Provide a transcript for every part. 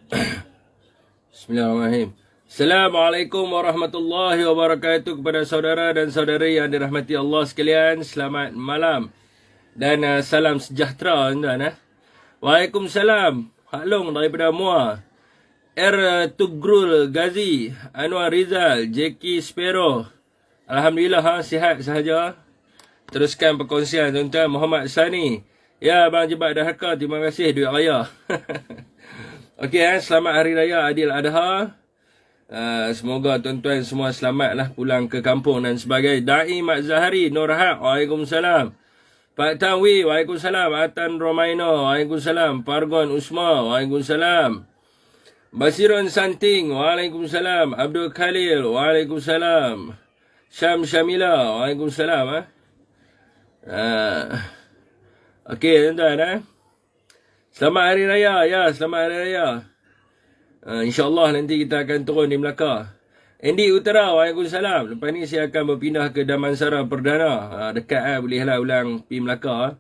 Bismillahirrahmanirrahim. Assalamualaikum warahmatullahi wabarakatuh kepada saudara dan saudari yang dirahmati Allah sekalian. Selamat malam dan salam sejahtera tuan. Waalaikumsalam. Hak Long daripada Muar. Tugrul Ghazi, Anwar Rizal, Jackie Spero. Alhamdulillah sihat sahaja. Teruskan perkongsian tuan-tuan. Muhammad Sani. Ya, Abang Jebat Dahaka, terima kasih duit raya. Okey, selamat Hari Raya Adil Adha. Semoga tuan-tuan semua selamatlah pulang ke kampung dan sebagainya. Da'i Mat Zahari Nur Haq, Waalaikumsalam. Pak Tanwi, Waalaikumsalam. Atan Romaino, Waalaikumsalam. Pargon Usma, Waalaikumsalam. Basirun Santing, Waalaikumsalam. Abdul Khalil, Waalaikumsalam. Syam Syamila, Waalaikumsalam. Okey tuan-tuan. Selamat Hari Raya. Ya, selamat Hari Raya. InsyaAllah nanti kita akan turun di Melaka. Andy Utara, Waalaikumsalam. Lepas ni saya akan berpindah ke Damansara Perdana. Dekat bolehlah ulang pergi Melaka.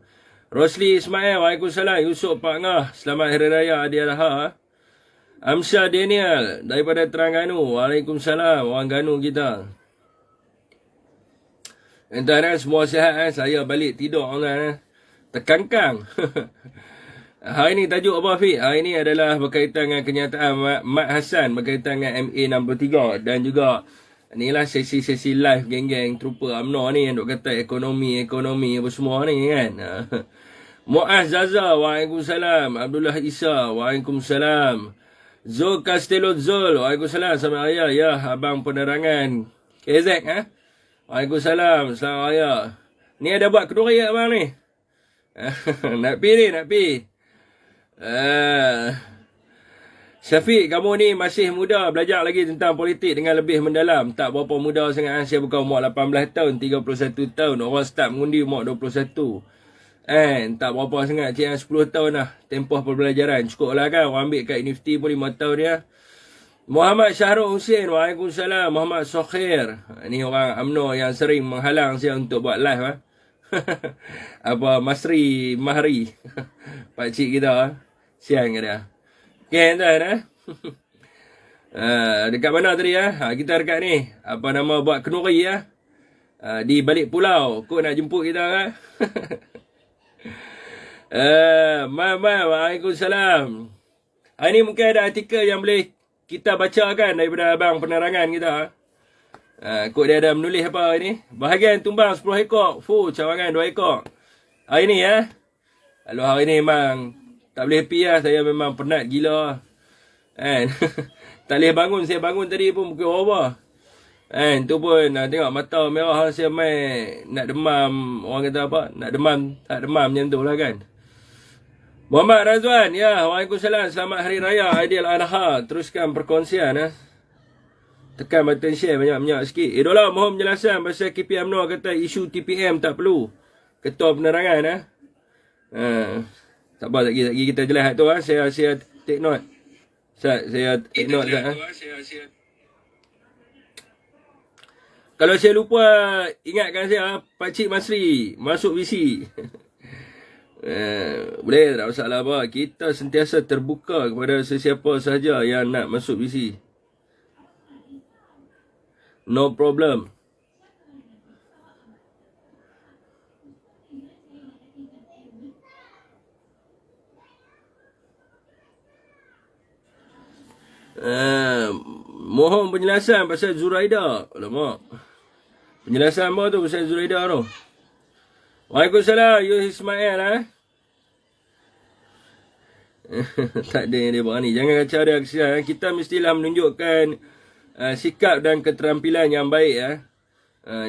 Rosli Ismail, Waalaikumsalam. Yusuf Pak Ngah, selamat Hari Raya Adil Adha. Amsyah Daniel daripada Terengganu, Waalaikumsalam. Orang Ganu kita. Tuan-tuan, semua sihat. Saya balik tidur orang terkangkang. Hari ni tajuk apa Afiq? Hari ni adalah berkaitan dengan kenyataan Mat Hassan berkaitan dengan MA63 dan juga inilah sesi-sesi live geng-geng trooper UMNO ni yang duk kata ekonomi apa semua ni kan. Muaz Zaza, Waalaikumsalam. Abdullah Isa, Waalaikumsalam. Zul Castello Zul, Waalaikumsalam. Selamat Raya. Ya, Abang Penerangan KZ Waalaikumsalam. Selamat Raya. Ni ada buat kedua raya abang ni. Nak pergi ni, nak pergi. Syafiq, kamu ni masih muda, belajar lagi tentang politik dengan lebih mendalam. Tak berapa muda sangat. Saya bukan umur 18 tahun, 31 tahun. Orang start mengundi umur 21. Tak berapa sangat. Cik 10 tahun lah tempoh pembelajaran. Cukup lah kan. Orang ambil kat universiti pun 5 tahun dia. Muhammad Syahrul Hussein, Waalaikumsalam. Muhammad Sokhir. Ni orang UMNO yang sering menghalang saya untuk buat live. Apa Masri Mahri. Pak cik kita siang ke dia. Okay tuan dekat mana tadi kita dekat ni apa nama buat kenuri di balik pulau. Kau nak jemput kita kan? Waalaikumsalam. Hari ni mungkin ada artikel yang boleh kita baca kan daripada abang penerangan kita. Kod dia ada menulis apa hari ni? Bahagian tumbang 10 ekor. Cawangan 2 ekor. Hari ni Kalau hari ni memang tak boleh happy saya memang penat gila. Tak boleh bangun. Saya bangun tadi pun pukul berapa. Tu pun tengok mata merah saya main nak demam. Orang kata apa? Nak demam. Tak demam macam tu lah kan. Muhammad Razwan. Ya, Waalaikumsalam. Selamat Hari Raya Aidil Adha. Teruskan perkongsian tekan button share banyak-banyak sikit. Dola mohon penjelasan pasal KP UMNO kata isu TPM tak perlu. Ketua penerangan tak apa, lagi kita jelas tu saya take note. Saya take note Kalau saya lupa ingatkan saya Pak Cik Masri masuk VC. Boleh tak masalah apa. Kita sentiasa terbuka kepada sesiapa sahaja yang nak masuk VC. No problem. Mohon penjelasan pasal Zuraida. Alamak. Penjelasan apa tu pasal Zuraida tu? Waalaikumsalam. Yus Ismail tak ada yang dia buat ni. Jangan kacau dia kesian. Kita mestilah menunjukkan sikap dan keterampilan yang baik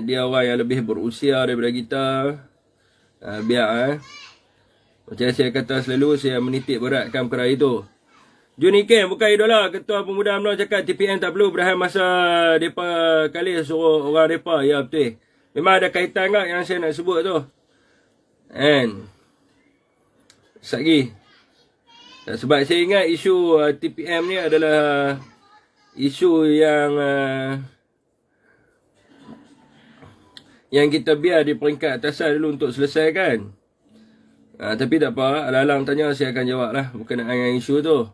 dia orang yang lebih berusia daripada kita. Biar macam saya kata selalu, saya menitik beratkan perkara itu. Juni Ken, bukan idola. Ketua Pemuda UMNO cakap TPN tak perlu berakhir masa mereka kali suruh orang mereka. Ya betul. Memang ada kaitan tak yang saya nak sebut tu. Lagi. Sebab saya ingat isu TPM ni adalah isu yang kita biar di peringkat atasan dulu untuk selesaikan. Tapi tak apa, alang-alang tanya saya akan jawab lah berkenaan dengan isu tu.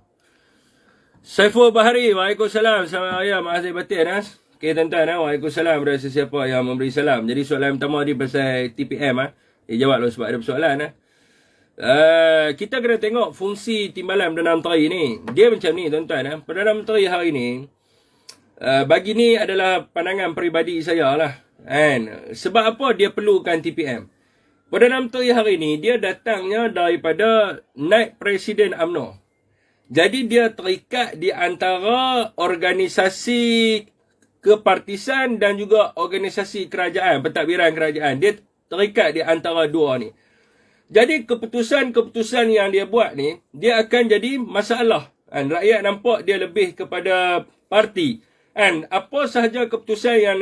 Saiful Bahari, Waalaikumsalam. Selamat ayam, makasih batin, Nas. Okay, tuan-tuan, Waalaikumsalam kepada sesiapa yang memberi salam. Jadi soalan pertama dia pasal TPM, Dia jawab lah sebab ada persoalan, kita kena tengok fungsi timbalan Perdana Menteri ni. Dia macam ni, tuan-tuan, Perdana Menteri hari ni, bagi ni adalah pandangan peribadi saya lah. Sebab apa dia perlukan TPM? Perdana Menteri hari ni, dia datangnya daripada naib Presiden UMNO. Jadi dia terikat di antara organisasi kepartisan dan juga organisasi kerajaan, pentadbiran kerajaan. Dia terikat di antara dua ni. Jadi keputusan-keputusan yang dia buat ni, dia akan jadi masalah. Rakyat nampak dia lebih kepada parti. Apa sahaja keputusan yang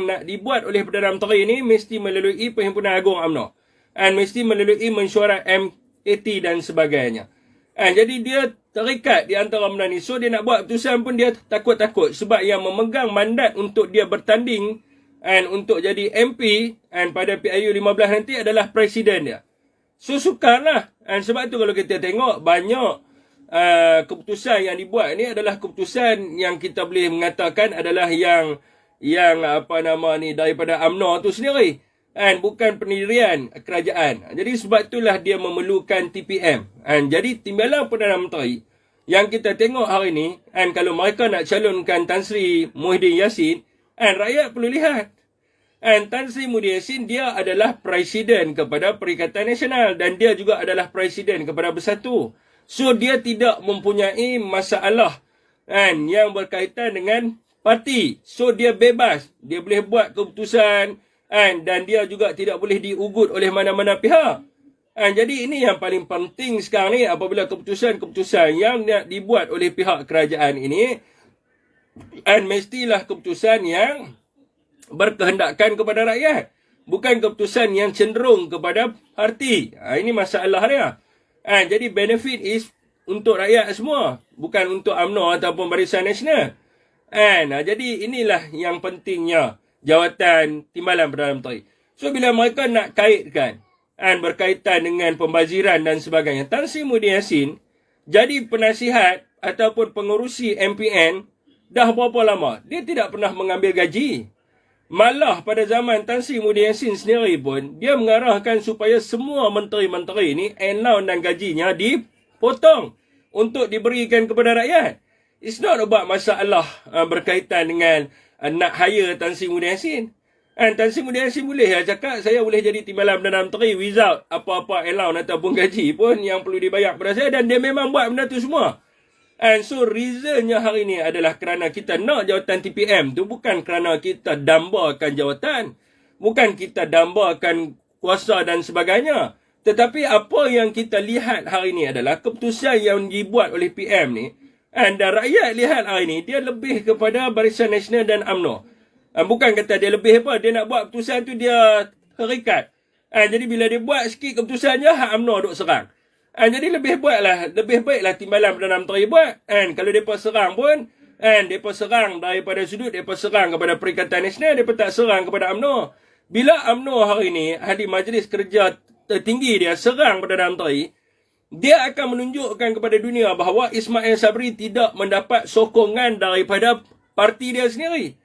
nak dibuat oleh Perdana Menteri ni, mesti melalui Perhimpunan Agung UMNO. Mesti melalui mesyuarat MAT dan sebagainya. Jadi dia terikat di antara benda ni. So dia nak buat keputusan pun dia takut-takut. Sebab yang memegang mandat untuk dia bertanding untuk jadi MP pada PIU 15 nanti adalah Presiden dia. So sukarlah. Sebab tu kalau kita tengok banyak keputusan yang dibuat ni adalah keputusan yang kita boleh mengatakan adalah yang daripada UMNO tu sendiri. Bukan pendirian kerajaan. Jadi sebab itulah dia memerlukan TPM. Jadi timbalan Perdana Menteri yang kita tengok hari ni, kalau mereka nak calonkan Tan Sri Muhyiddin Yassin, rakyat perlu lihat. Tan Sri Muhyiddin Yassin, dia adalah Presiden kepada Perikatan Nasional dan dia juga adalah Presiden kepada Bersatu. So dia tidak mempunyai masalah yang berkaitan dengan parti. So dia bebas. Dia boleh buat keputusan dan dia juga tidak boleh diugut oleh mana-mana pihak. Jadi ini yang paling penting sekarang ni, apabila keputusan-keputusan yang nak dibuat oleh pihak kerajaan ini, mestilah keputusan yang berkehendakkan kepada rakyat. Bukan keputusan yang cenderung kepada parti. Ini masalah dia. Jadi benefit is untuk rakyat semua. Bukan untuk UMNO ataupun Barisan Nasional. Jadi inilah yang pentingnya jawatan timbalan Perdana Menteri. So bila mereka nak kaitkan berkaitan dengan pembaziran dan sebagainya, Tan Sri Muhyiddin Yassin jadi penasihat ataupun pengurusi MPN dah berapa lama? Dia tidak pernah mengambil gaji. Malah pada zaman Tan Sri Muhyiddin Yassin sendiri pun, dia mengarahkan supaya semua menteri-menteri ni allowance dan gajinya dipotong untuk diberikan kepada rakyat. It's not about masalah berkaitan dengan nak hire Tan Sri Muhyiddin Yassin. Tan Sri Muhyiddin Yassin boleh cakap, saya boleh jadi timbalan Perdana Menteri without apa-apa allowance ataupun gaji pun yang perlu dibayar kepada saya. Dan dia memang buat benda tu semua. So reasonnya hari ni adalah kerana kita nak jawatan TPM tu bukan kerana kita dambakan jawatan. Bukan kita dambakan kuasa dan sebagainya. Tetapi apa yang kita lihat hari ni adalah keputusan yang dibuat oleh PM ni. Dan rakyat lihat hari ni, dia lebih kepada Barisan Nasional dan UMNO. Bukan kata dia lebih apa, dia nak buat keputusan tu dia terikat. Jadi bila dia buat sikit keputusannya, hak UMNO duk serang. Jadi lebih baiklah timbalan Perdana Menteri buat. Kalau mereka serang pun, mereka serang daripada sudut, mereka serang kepada Perikatan Nasional, mereka tak serang kepada UMNO. Bila UMNO hari ni, Ahli Majlis Kerja tertinggi dia serang Perdana Menteri, dia akan menunjukkan kepada dunia bahawa Ismail Sabri tidak mendapat sokongan daripada parti dia sendiri.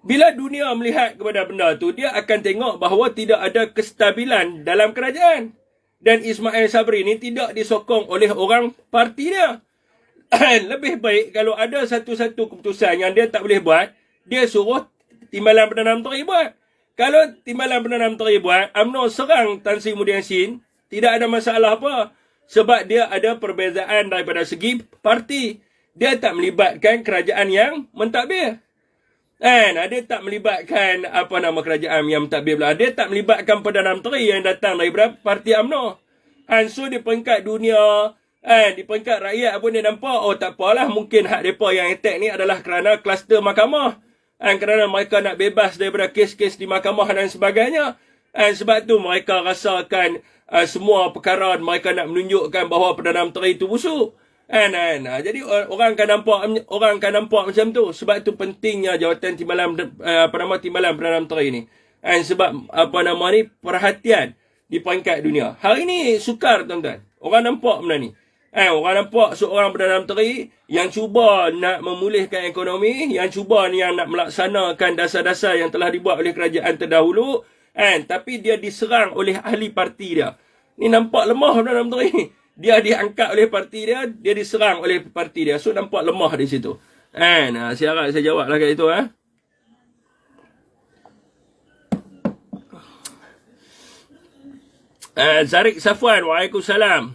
Bila dunia melihat kepada benda tu, dia akan tengok bahawa tidak ada kestabilan dalam kerajaan. Dan Ismail Sabri ni tidak disokong oleh orang parti dia. Lebih baik kalau ada satu-satu keputusan yang dia tak boleh buat, dia suruh timbalan Perdana Menteri buat. Kalau timbalan Perdana Menteri buat, UMNO serang Tan Sri Muhyiddin Yassin, tidak ada masalah apa. Sebab dia ada perbezaan daripada segi parti. Dia tak melibatkan kerajaan yang mentadbir. Dia tak melibatkan kerajaan yang mentadbir pula. Dia tak melibatkan Perdana Menteri yang datang daripada parti UMNO. So di peringkat dunia, di peringkat rakyat pun dia nampak, tak apalah, mungkin hak mereka yang attack ni adalah kerana kluster mahkamah. Kerana mereka nak bebas daripada kes-kes di mahkamah dan sebagainya. Sebab tu mereka rasakan semua perkara mereka nak menunjukkan bahawa Perdana Menteri itu busuk. Jadi orang akan nampak macam tu. Sebab tu pentingnya jawatan timbalan Perdana Menteri ni. Sebab perhatian di peringkat dunia. Hari ni sukar tuan-tuan. Orang nampak benda ni. Orang nampak seorang Perdana Menteri yang cuba nak memulihkan ekonomi, yang cuba yang nak melaksanakan dasar-dasar yang telah dibuat oleh kerajaan terdahulu, tapi dia diserang oleh ahli parti dia. Ni nampak lemah Perdana Menteri. Dia diangkat oleh parti dia, dia diserang oleh parti dia. So nampak lemah di situ. Saya harap saya jawablah kat itu. Zarik Safwan, Waalaikumsalam.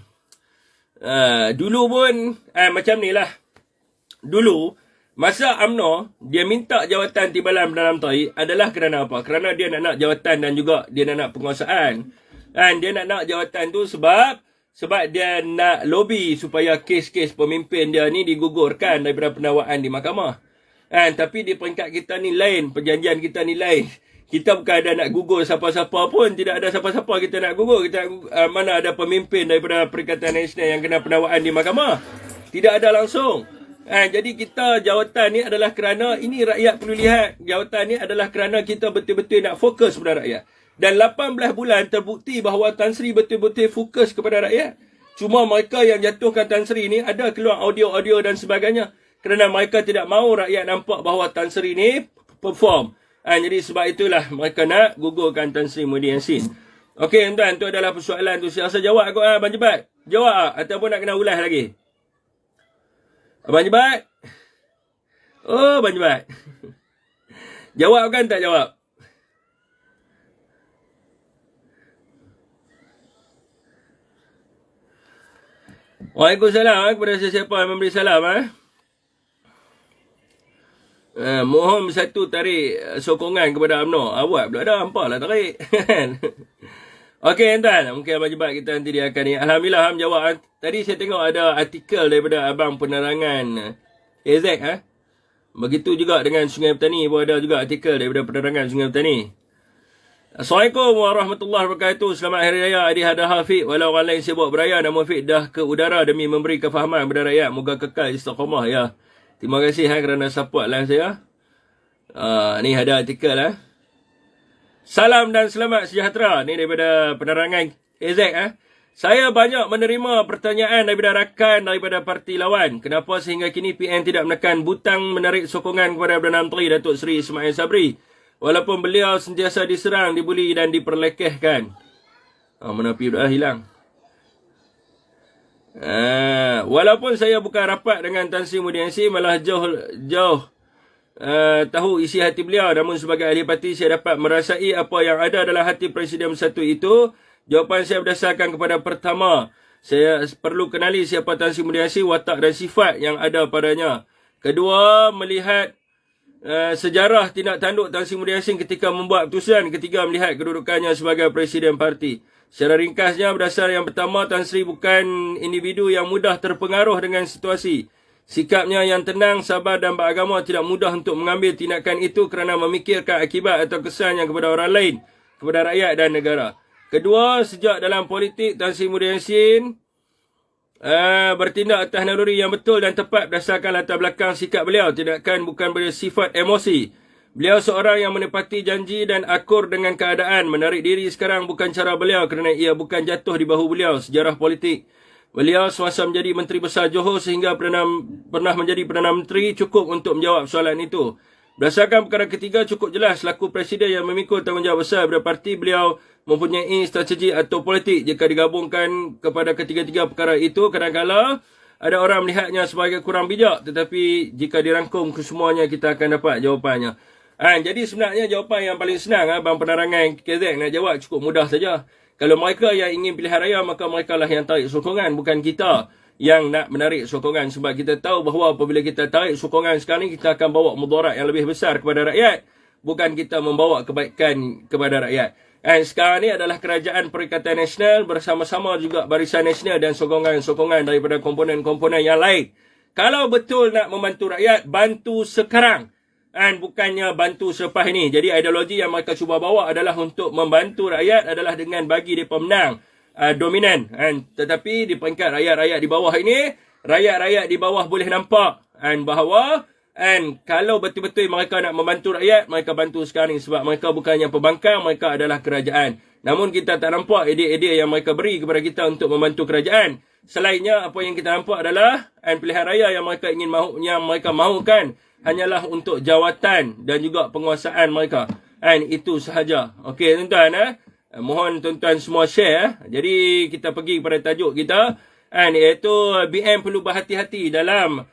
Dulu pun macam ni lah. Dulu masa UMNO dia minta jawatan Timbalan Perdana Menteri adalah kerana apa? Kerana dia nak jawatan dan juga dia nak penguasaan. Dia nak jawatan tu sebab dia nak lobby supaya kes-kes pemimpin dia ni digugurkan daripada pendakwaan di mahkamah. Tapi di peringkat kita ni lain, perjanjian kita ni lain. Kita bukan ada nak gugur siapa-siapa pun. Tidak ada siapa-siapa kita nak gugur. Mana ada pemimpin daripada Perikatan Nasional yang kena pendakwaan di mahkamah. Tidak ada langsung. Jadi kita jawatan ni adalah kerana, ini rakyat perlu lihat. Jawatan ni adalah kerana kita betul-betul nak fokus kepada rakyat. Dan 18 bulan terbukti bahawa Tan Sri betul-betul fokus kepada rakyat. Cuma mereka yang jatuhkan Tan Sri ni ada keluar audio-audio dan sebagainya. Kerana mereka tidak mahu rakyat nampak bahawa Tan Sri ni perform. Jadi sebab itulah mereka nak gugurkan Tan Sri Muhyiddin Yassin. Okey tuan, tu adalah persoalan tu. Saya rasa jawab kot Abang Jebat. Jawab ataupun nak kena ulas lagi. Abang Jebat? Oh, Abang Jebat. Jawab kan tak jawab? Waalaikumsalam kepada sesiapa yang memberi salam. Mohon satu tarik sokongan kepada UMNO. Awak pula dah, hampa lah tarik. Okey tuan, mungkin Abang Jebat kita nanti dia akan ni. Alhamdulillah, jawab. Tadi saya tengok ada artikel daripada Abang Penerangan AZ. Begitu juga dengan Sungai Petani pun ada juga artikel daripada Penerangan Sungai Petani. Assalamualaikum warahmatullahi wabarakatuh. Selamat Hari Raya Aidilfitri Fiq. Walau orang lain sibuk beraya, namun Fiq dah ke udara demi memberi kefahaman kepada rakyat. Moga kekal istiqamah ya. Terima kasih kerana support live saya. Ni ada artikel Salam dan selamat sejahtera. Ni daripada Penerangan AZ. Saya banyak menerima pertanyaan daripada rakan daripada parti lawan. Kenapa sehingga kini PN tidak menekan butang menarik sokongan kepada Perdana Menteri Datuk Seri Ismail Sabri. Walaupun beliau sentiasa diserang, dibuli dan diperlekehkan. Mana pi dah hilang. Walaupun saya bukan rapat dengan Tan Sri Muhyiddin Yassin, malah jauh tahu isi hati beliau, namun sebagai ahli parti saya dapat merasai apa yang ada dalam hati Presiden Bersatu itu. Jawapan saya berdasarkan kepada pertama, saya perlu kenali siapa Tan Sri Muhyiddin Yassin, watak dan sifat yang ada padanya. Kedua, melihat sejarah tindak tanduk Tan Sri Muhyiddin Yassin ketika membuat keputusan. Ketiga, melihat kedudukannya sebagai Presiden Parti. Secara ringkasnya, berdasar yang pertama, Tan Sri bukan individu yang mudah terpengaruh dengan situasi. Sikapnya yang tenang, sabar dan beragama tidak mudah untuk mengambil tindakan itu kerana memikirkan akibat atau kesannya kepada orang lain, kepada rakyat dan negara. Kedua, sejak dalam politik, Tan Sri Muhyiddin Yassin bertindak atas naluri yang betul dan tepat berdasarkan latar belakang sikap beliau. Tindakan bukan bersifat emosi. Beliau seorang yang menepati janji dan akur dengan keadaan. Menarik diri sekarang bukan cara beliau kerana ia bukan jatuh di bahu beliau. Sejarah politik. Beliau semasa menjadi Menteri Besar Johor sehingga pernah menjadi Perdana Menteri cukup untuk menjawab soalan itu. Berdasarkan perkara ketiga, cukup jelas selaku Presiden yang memikul tanggungjawab besar daripada parti, beliau mempunyai strategi atau politik. Jika digabungkan kepada ketiga-tiga perkara itu, kadang-kadang ada orang melihatnya sebagai kurang bijak. Tetapi jika dirangkum kesemuanya, kita akan dapat jawapannya. Jadi sebenarnya jawapan yang paling senang Abang Penerangan KZ nak jawab cukup mudah saja. Kalau mereka yang ingin pilihan raya, maka mereka lah yang tarik sokongan, bukan kita yang nak menarik sokongan. Sebab kita tahu bahawa apabila kita tarik sokongan sekarang ni, kita akan bawa mudarat yang lebih besar kepada rakyat, bukan kita membawa kebaikan kepada rakyat. Sekarang ni adalah Kerajaan Perikatan Nasional bersama-sama juga Barisan Nasional dan sokongan-sokongan daripada komponen-komponen yang lain. Kalau betul nak membantu rakyat, bantu sekarang. Bukannya bantu selepas ini. Jadi ideologi yang mereka cuba bawa adalah untuk membantu rakyat adalah dengan bagi mereka menang dominan. Tetapi di peringkat rakyat-rakyat di bawah ini, rakyat-rakyat di bawah boleh nampak bahawa And kalau betul-betul mereka nak membantu rakyat, mereka bantu sekarang ni. Sebab mereka bukannya pembangkang, mereka adalah kerajaan. Namun kita tak nampak idea-idea yang mereka beri kepada kita untuk membantu kerajaan. Selainnya, apa yang kita nampak adalah pilihan raya yang mereka ingin yang mereka mahukan hanyalah untuk jawatan dan juga penguasaan mereka. And itu sahaja. Okey, tuan-tuan. Mohon tuan-tuan semua share. Jadi, kita pergi kepada tajuk kita. Iaitu BM perlu berhati-hati dalam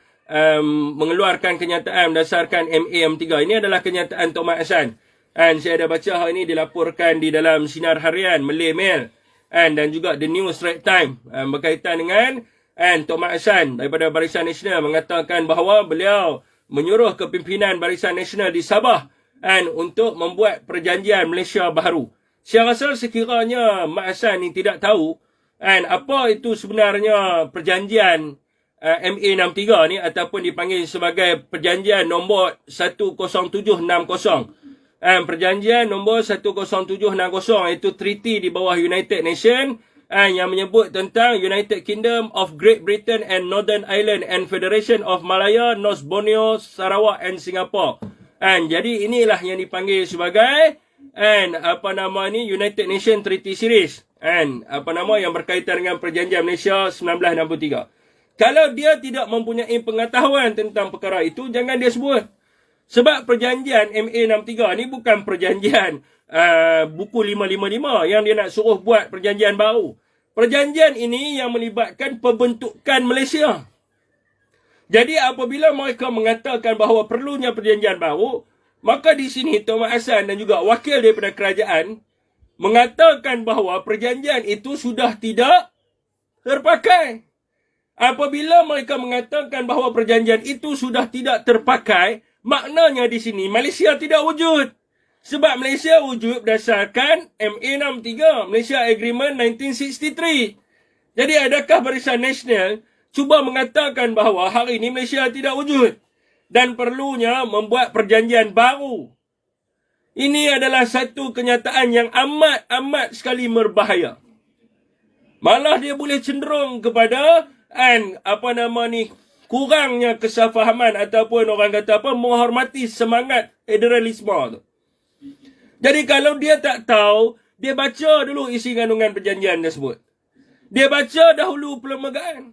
mengeluarkan kenyataan berdasarkan MA63. Ini adalah kenyataan Tok Mat Hassan. Saya ada baca hari ini dilaporkan di dalam Sinar Harian, Malay Mail, dan juga The New Straits Times berkaitan dengan Tok Mat Hassan daripada Barisan Nasional mengatakan bahawa beliau menyuruh kepimpinan Barisan Nasional di Sabah untuk membuat perjanjian Malaysia baharu. Saya rasa sekiranya Mat Hassan ini tidak tahu apa itu sebenarnya perjanjian MA63 ni ataupun dipanggil sebagai perjanjian nombor 10760. Perjanjian nombor 10760 itu treaty di bawah United Nations yang menyebut tentang United Kingdom of Great Britain and Northern Ireland and Federation of Malaya, North Borneo, Sarawak and Singapore. Jadi inilah yang dipanggil sebagai United Nations Treaty Series. Yang berkaitan dengan perjanjian Malaysia 1963. Kalau dia tidak mempunyai pengetahuan tentang perkara itu, jangan dia sebut. Sebab perjanjian MA63 ni bukan perjanjian buku 555 yang dia nak suruh buat perjanjian baru. Perjanjian ini yang melibatkan pembentukan Malaysia. Jadi apabila mereka mengatakan bahawa perlunya perjanjian baru, maka di sini Tok Mat Hassan dan juga wakil daripada kerajaan mengatakan bahawa perjanjian itu sudah tidak terpakai. Apabila mereka mengatakan bahawa perjanjian itu sudah tidak terpakai, maknanya di sini Malaysia tidak wujud. Sebab Malaysia wujud berdasarkan MA63, Malaysia Agreement 1963. Jadi adakah Barisan Nasional cuba mengatakan bahawa hari ini Malaysia tidak wujud dan perlunya membuat perjanjian baru? Ini adalah satu kenyataan yang amat sekali berbahaya. Malah dia boleh cenderung kepada kurangnya kesefahaman ataupun orang kata menghormati semangat federalisme tu. Jadi kalau dia tak tahu, dia baca dulu isi kandungan perjanjian tersebut. Dia baca dahulu perlembagaan.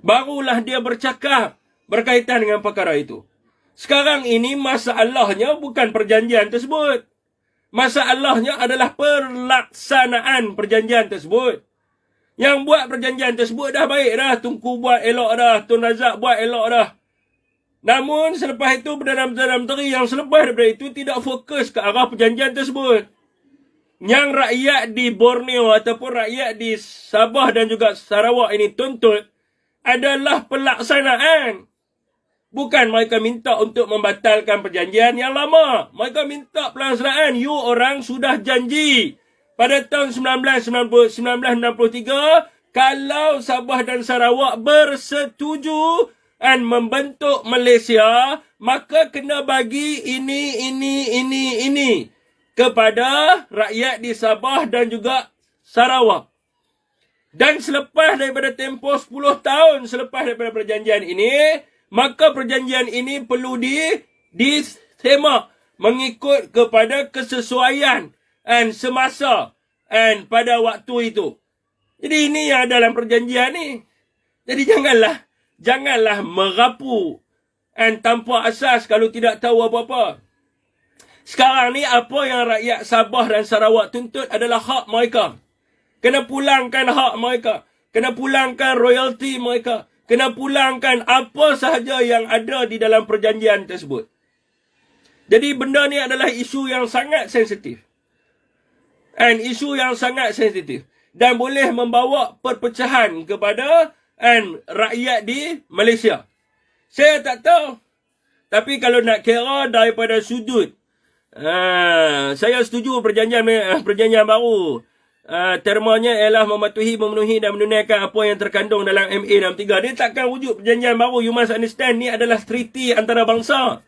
Barulah dia bercakap berkaitan dengan perkara itu. Sekarang ini masalahnya bukan perjanjian tersebut. Masalahnya adalah pelaksanaan perjanjian tersebut. Yang buat perjanjian tersebut dah baik dah. Tunku buat elok dah. Tun Razak buat elok dah. Namun selepas itu Perdana Menteri yang selepas daripada itu tidak fokus ke arah perjanjian tersebut. Yang rakyat di Borneo ataupun rakyat di Sabah dan juga Sarawak ini tuntut adalah pelaksanaan. Bukan mereka minta untuk membatalkan perjanjian yang lama. Mereka minta pelaksanaan. You orang sudah janji pada tahun 1993, kalau Sabah dan Sarawak bersetuju membentuk Malaysia, maka kena bagi ini kepada rakyat di Sabah dan juga Sarawak. Dan selepas daripada tempoh 10 tahun selepas daripada perjanjian ini, maka perjanjian ini perlu disemak mengikut kepada kesesuaian semasa pada waktu itu. Jadi ini yang dalam perjanjian ni. Jadi janganlah merapu tanpa asas kalau tidak tahu apa-apa. Sekarang ni apa yang rakyat Sabah dan Sarawak tuntut adalah hak mereka. Kena pulangkan hak mereka. Kena pulangkan royalty mereka. Kena pulangkan apa sahaja yang ada di dalam perjanjian tersebut. Jadi benda ni adalah isu yang sangat sensitif. Isu yang sangat sensitif. Dan boleh membawa perpecahan kepada rakyat di Malaysia. Saya tak tahu. Tapi kalau nak kira daripada sudut, saya setuju perjanjian baru. Termanya ialah memenuhi dan menunaikan apa yang terkandung dalam MA63. Dia takkan wujud perjanjian baru. You must understand, ni adalah treaty antara bangsa.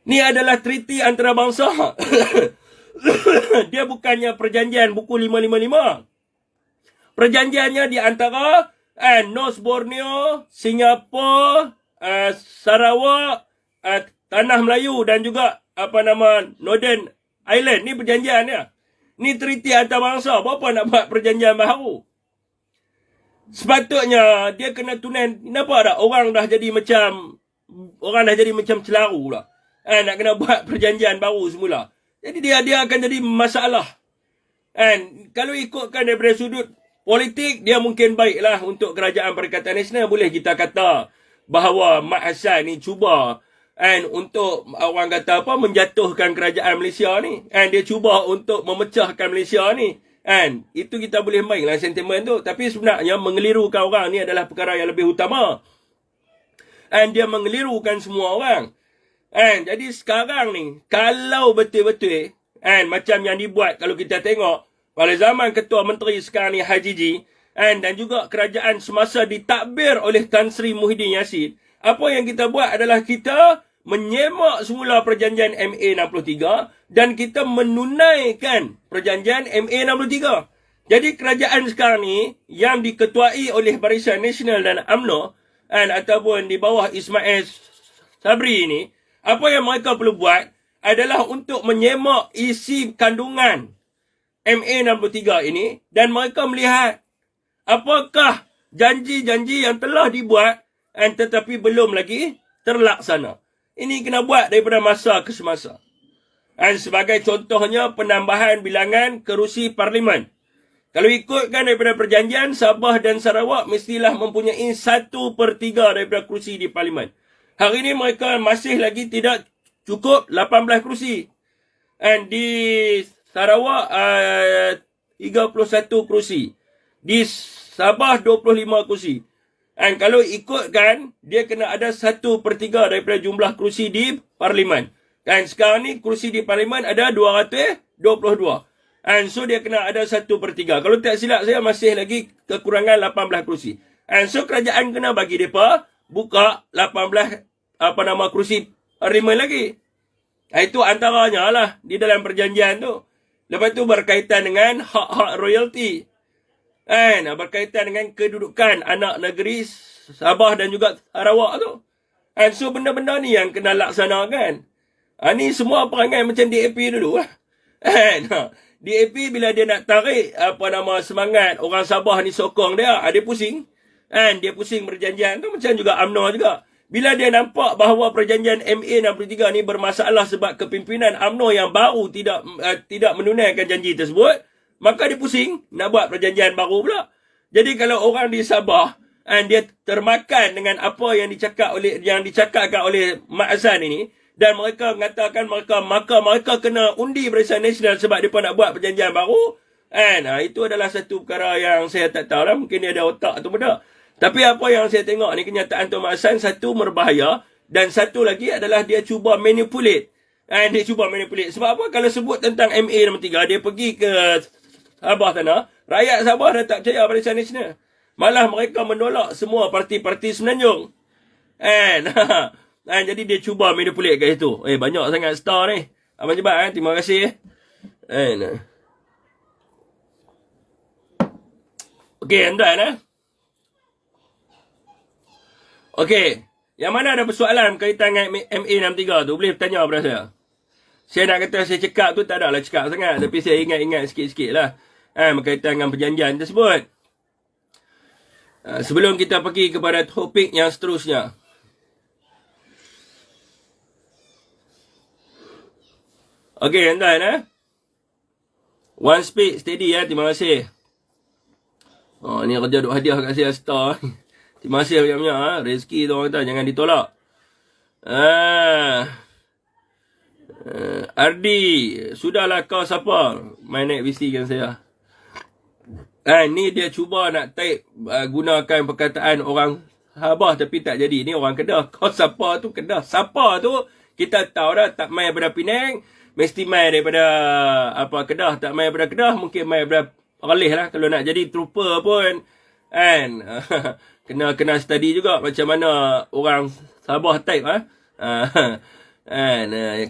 Ni adalah treaty antara bangsa. Dia bukannya perjanjian buku 555. Perjanjiannya di antara North Borneo, Singapura, Sarawak, Tanah Melayu dan juga Northern Ireland. Ni perjanjian dia. Ni treaty antarabangsa. Berapa nak buat perjanjian baru? Sepatutnya dia kena tunai. Nampak tak? Orang dah jadi macam celaru lah. Nak kena buat perjanjian baru semula. Jadi dia akan jadi masalah. Kalau ikutkan daripada sudut politik, dia mungkin baiklah untuk Kerajaan Perikatan Nasional. Boleh kita kata bahawa Mat Hassan ni cuba untuk orang kata menjatuhkan kerajaan Malaysia ni. Dia cuba untuk memecahkan Malaysia ni. Itu kita boleh mainlah sentimen tu. Tapi sebenarnya mengelirukan orang ni adalah perkara yang lebih utama. Dia mengelirukan semua orang. Jadi sekarang ni, kalau betul-betul macam yang dibuat, kalau kita tengok pada zaman Ketua Menteri sekarang ni Haji G, dan juga kerajaan semasa ditadbir oleh Tan Sri Muhyiddin Yassin, apa yang kita buat adalah kita menyemak semula perjanjian MA63 dan kita menunaikan perjanjian MA63. Jadi kerajaan sekarang ni yang diketuai oleh Barisan Nasional dan UMNO ataupun di bawah Ismail Sabri ni, apa yang mereka perlu buat adalah untuk menyemak isi kandungan MA63 ini dan mereka melihat apakah janji-janji yang telah dibuat tetapi belum lagi terlaksana. Ini kena buat daripada masa ke semasa. Sebagai contohnya penambahan bilangan kerusi parlimen. Kalau ikutkan daripada perjanjian, Sabah dan Sarawak mestilah mempunyai 1/3 daripada kerusi di parlimen. Hari ini mereka masih lagi tidak cukup 18 kerusi. Di Sarawak 31 kerusi. Di Sabah 25 kerusi. Kalau ikutkan, dia kena ada 1/3 daripada jumlah kerusi di parlimen. Sekarang ni kerusi di parlimen ada 222. So dia kena ada 1/3. Kalau tak silap saya masih lagi kekurangan 18 kerusi. So kerajaan kena bagi mereka buka 18 kerusi parlimen lagi. Itu antaranya lah di dalam perjanjian tu. Lepas tu berkaitan dengan hak-hak royalty. Berkaitan dengan kedudukan anak negeri Sabah dan juga Sarawak tu. So benda-benda ni yang kena laksanakan. Ni semua perangai macam DAP dulu lah. DAP bila dia nak tarik semangat orang Sabah ni sokong dia, dia pusing. Dia pusing perjanjian tu macam juga UMNO juga. Bila dia nampak bahawa perjanjian MA63 ni bermasalah sebab kepimpinan UMNO yang baru tidak menunaikan janji tersebut, maka dia pusing nak buat perjanjian baru pula. Jadi kalau orang di Sabah dia termakan dengan apa yang dicakapkan oleh Mat Hassan ini, dan mereka mengatakan maka mereka kena undi Barisan Nasional sebab mereka nak buat perjanjian baru, itu adalah satu perkara yang saya tak tahu lah, mungkin dia ada otak atau tidak. Tapi apa yang saya tengok ni, kenyataan Tuan Mat Hassan, satu berbahaya, dan satu lagi adalah dia cuba manipulate. Dia cuba manipulate. Sebab apa? Kalau sebut tentang MA63, dia pergi ke Sabah sana, rakyat Sabah dah tak percaya Barisan Nasional. Malah mereka menolak semua parti-parti Semenanjung. Jadi dia cuba manipulate kat situ. Banyak sangat star ni. Abang Jebat, terima kasih. Okey, tuan. Okey, yang mana ada persoalan berkaitan dengan MA63 tu, boleh bertanya kepada saya. Saya nak kata saya cakap tu tak adalah cakap sangat, tapi saya ingat-ingat sikit-sikit lah berkaitan dengan perjanjian tersebut. Sebelum kita pergi kepada topik yang seterusnya. Okey, tuan. One speed steady terima kasih. Ni kerja duk hadiah kat saya star. Terima kasih banyak-banyak. Rezeki tu orang kata jangan ditolak. Ardi, sudahlah kau siapa main naik bisikan saya. Ni dia cuba nak type gunakan perkataan orang Sabah tapi tak jadi. Ni orang Kedah. Kau siapa tu Kedah. Siapa tu kita tahu dah, tak main daripada Penang, mesti main daripada Kedah. Tak main daripada Kedah, mungkin main daripada Perlis lah. Kalau nak jadi trooper pun kena study juga macam mana orang Sabah type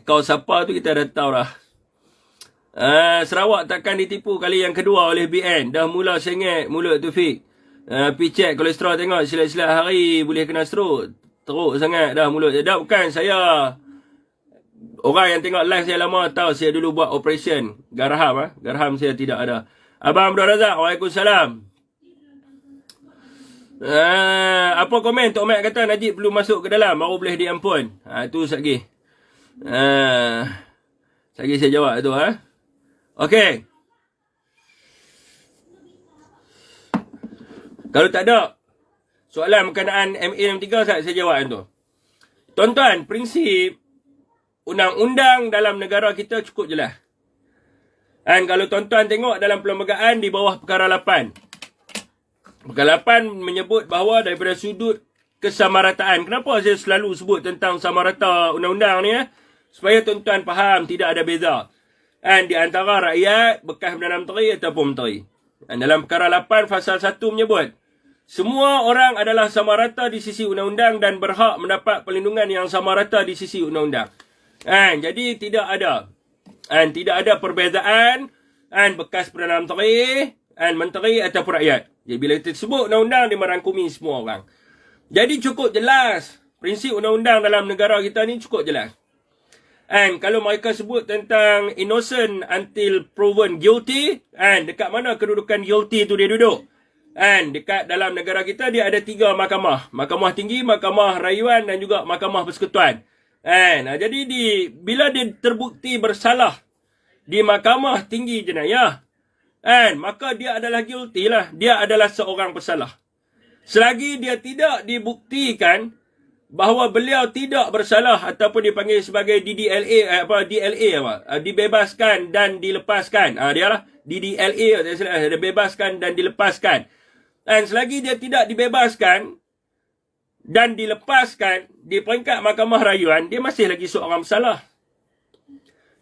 kau siapa tu kita dah tahu lah. Sarawak takkan ditipu kali yang kedua oleh BN. Dah mula sengit mulut tu Fik. Pergi check kolesterol tengok, silat-silat hari boleh kena stroke. teruk sangat dah mulut. Dah bukan saya. Orang yang tengok live saya lama tahu saya dulu buat operation garham. Garham saya tidak ada. Abang Abdul Razak, Waalaikumsalam. Apa komen Tok Mat kata Najib perlu masuk ke dalam baru boleh diampun. Itu sekali. Sekali saya jawab tu. Okey. Kalau tak ada soalan berkenaan MA63 saya jawab tu. Tuan-tuan, prinsip undang-undang dalam negara kita cukup jelas. Dan kalau tuan-tuan tengok dalam perlembagaan di bawah perkara 8. Perkara 8 menyebut bahawa daripada sudut kesamarataan. Kenapa saya selalu sebut tentang samarata undang-undang ni? Supaya tuan-tuan faham tidak ada beza. Dan di antara rakyat, bekas Perdana Menteri ataupun Menteri. Dan dalam perkara 8 fasal 1 menyebut, semua orang adalah sama rata di sisi undang-undang dan berhak mendapat perlindungan yang sama rata di sisi undang-undang. Jadi tidak ada perbezaan bekas Perdana Menteri, menteri ataupun rakyat. Jadi bila kita sebut undang-undang, dia merangkumi semua orang. Jadi cukup jelas. Prinsip undang-undang dalam negara kita ni cukup jelas. Kalau mereka sebut tentang innocent until proven guilty, dekat mana kedudukan guilty tu dia duduk? Dekat dalam negara kita dia ada 3 mahkamah. Mahkamah tinggi, mahkamah rayuan dan juga mahkamah persekutuan. Jadi bila dia terbukti bersalah di mahkamah tinggi jenayah, maka dia adalah guilty lah. Dia adalah seorang bersalah. Selagi dia tidak dibuktikan bahawa beliau tidak bersalah ataupun dipanggil sebagai DDLA dibebaskan dan dilepaskan. Dia lah DDLA dibebaskan dan dilepaskan. Dan selagi dia tidak dibebaskan dan dilepaskan di peringkat mahkamah rayuan, dia masih lagi seorang bersalah.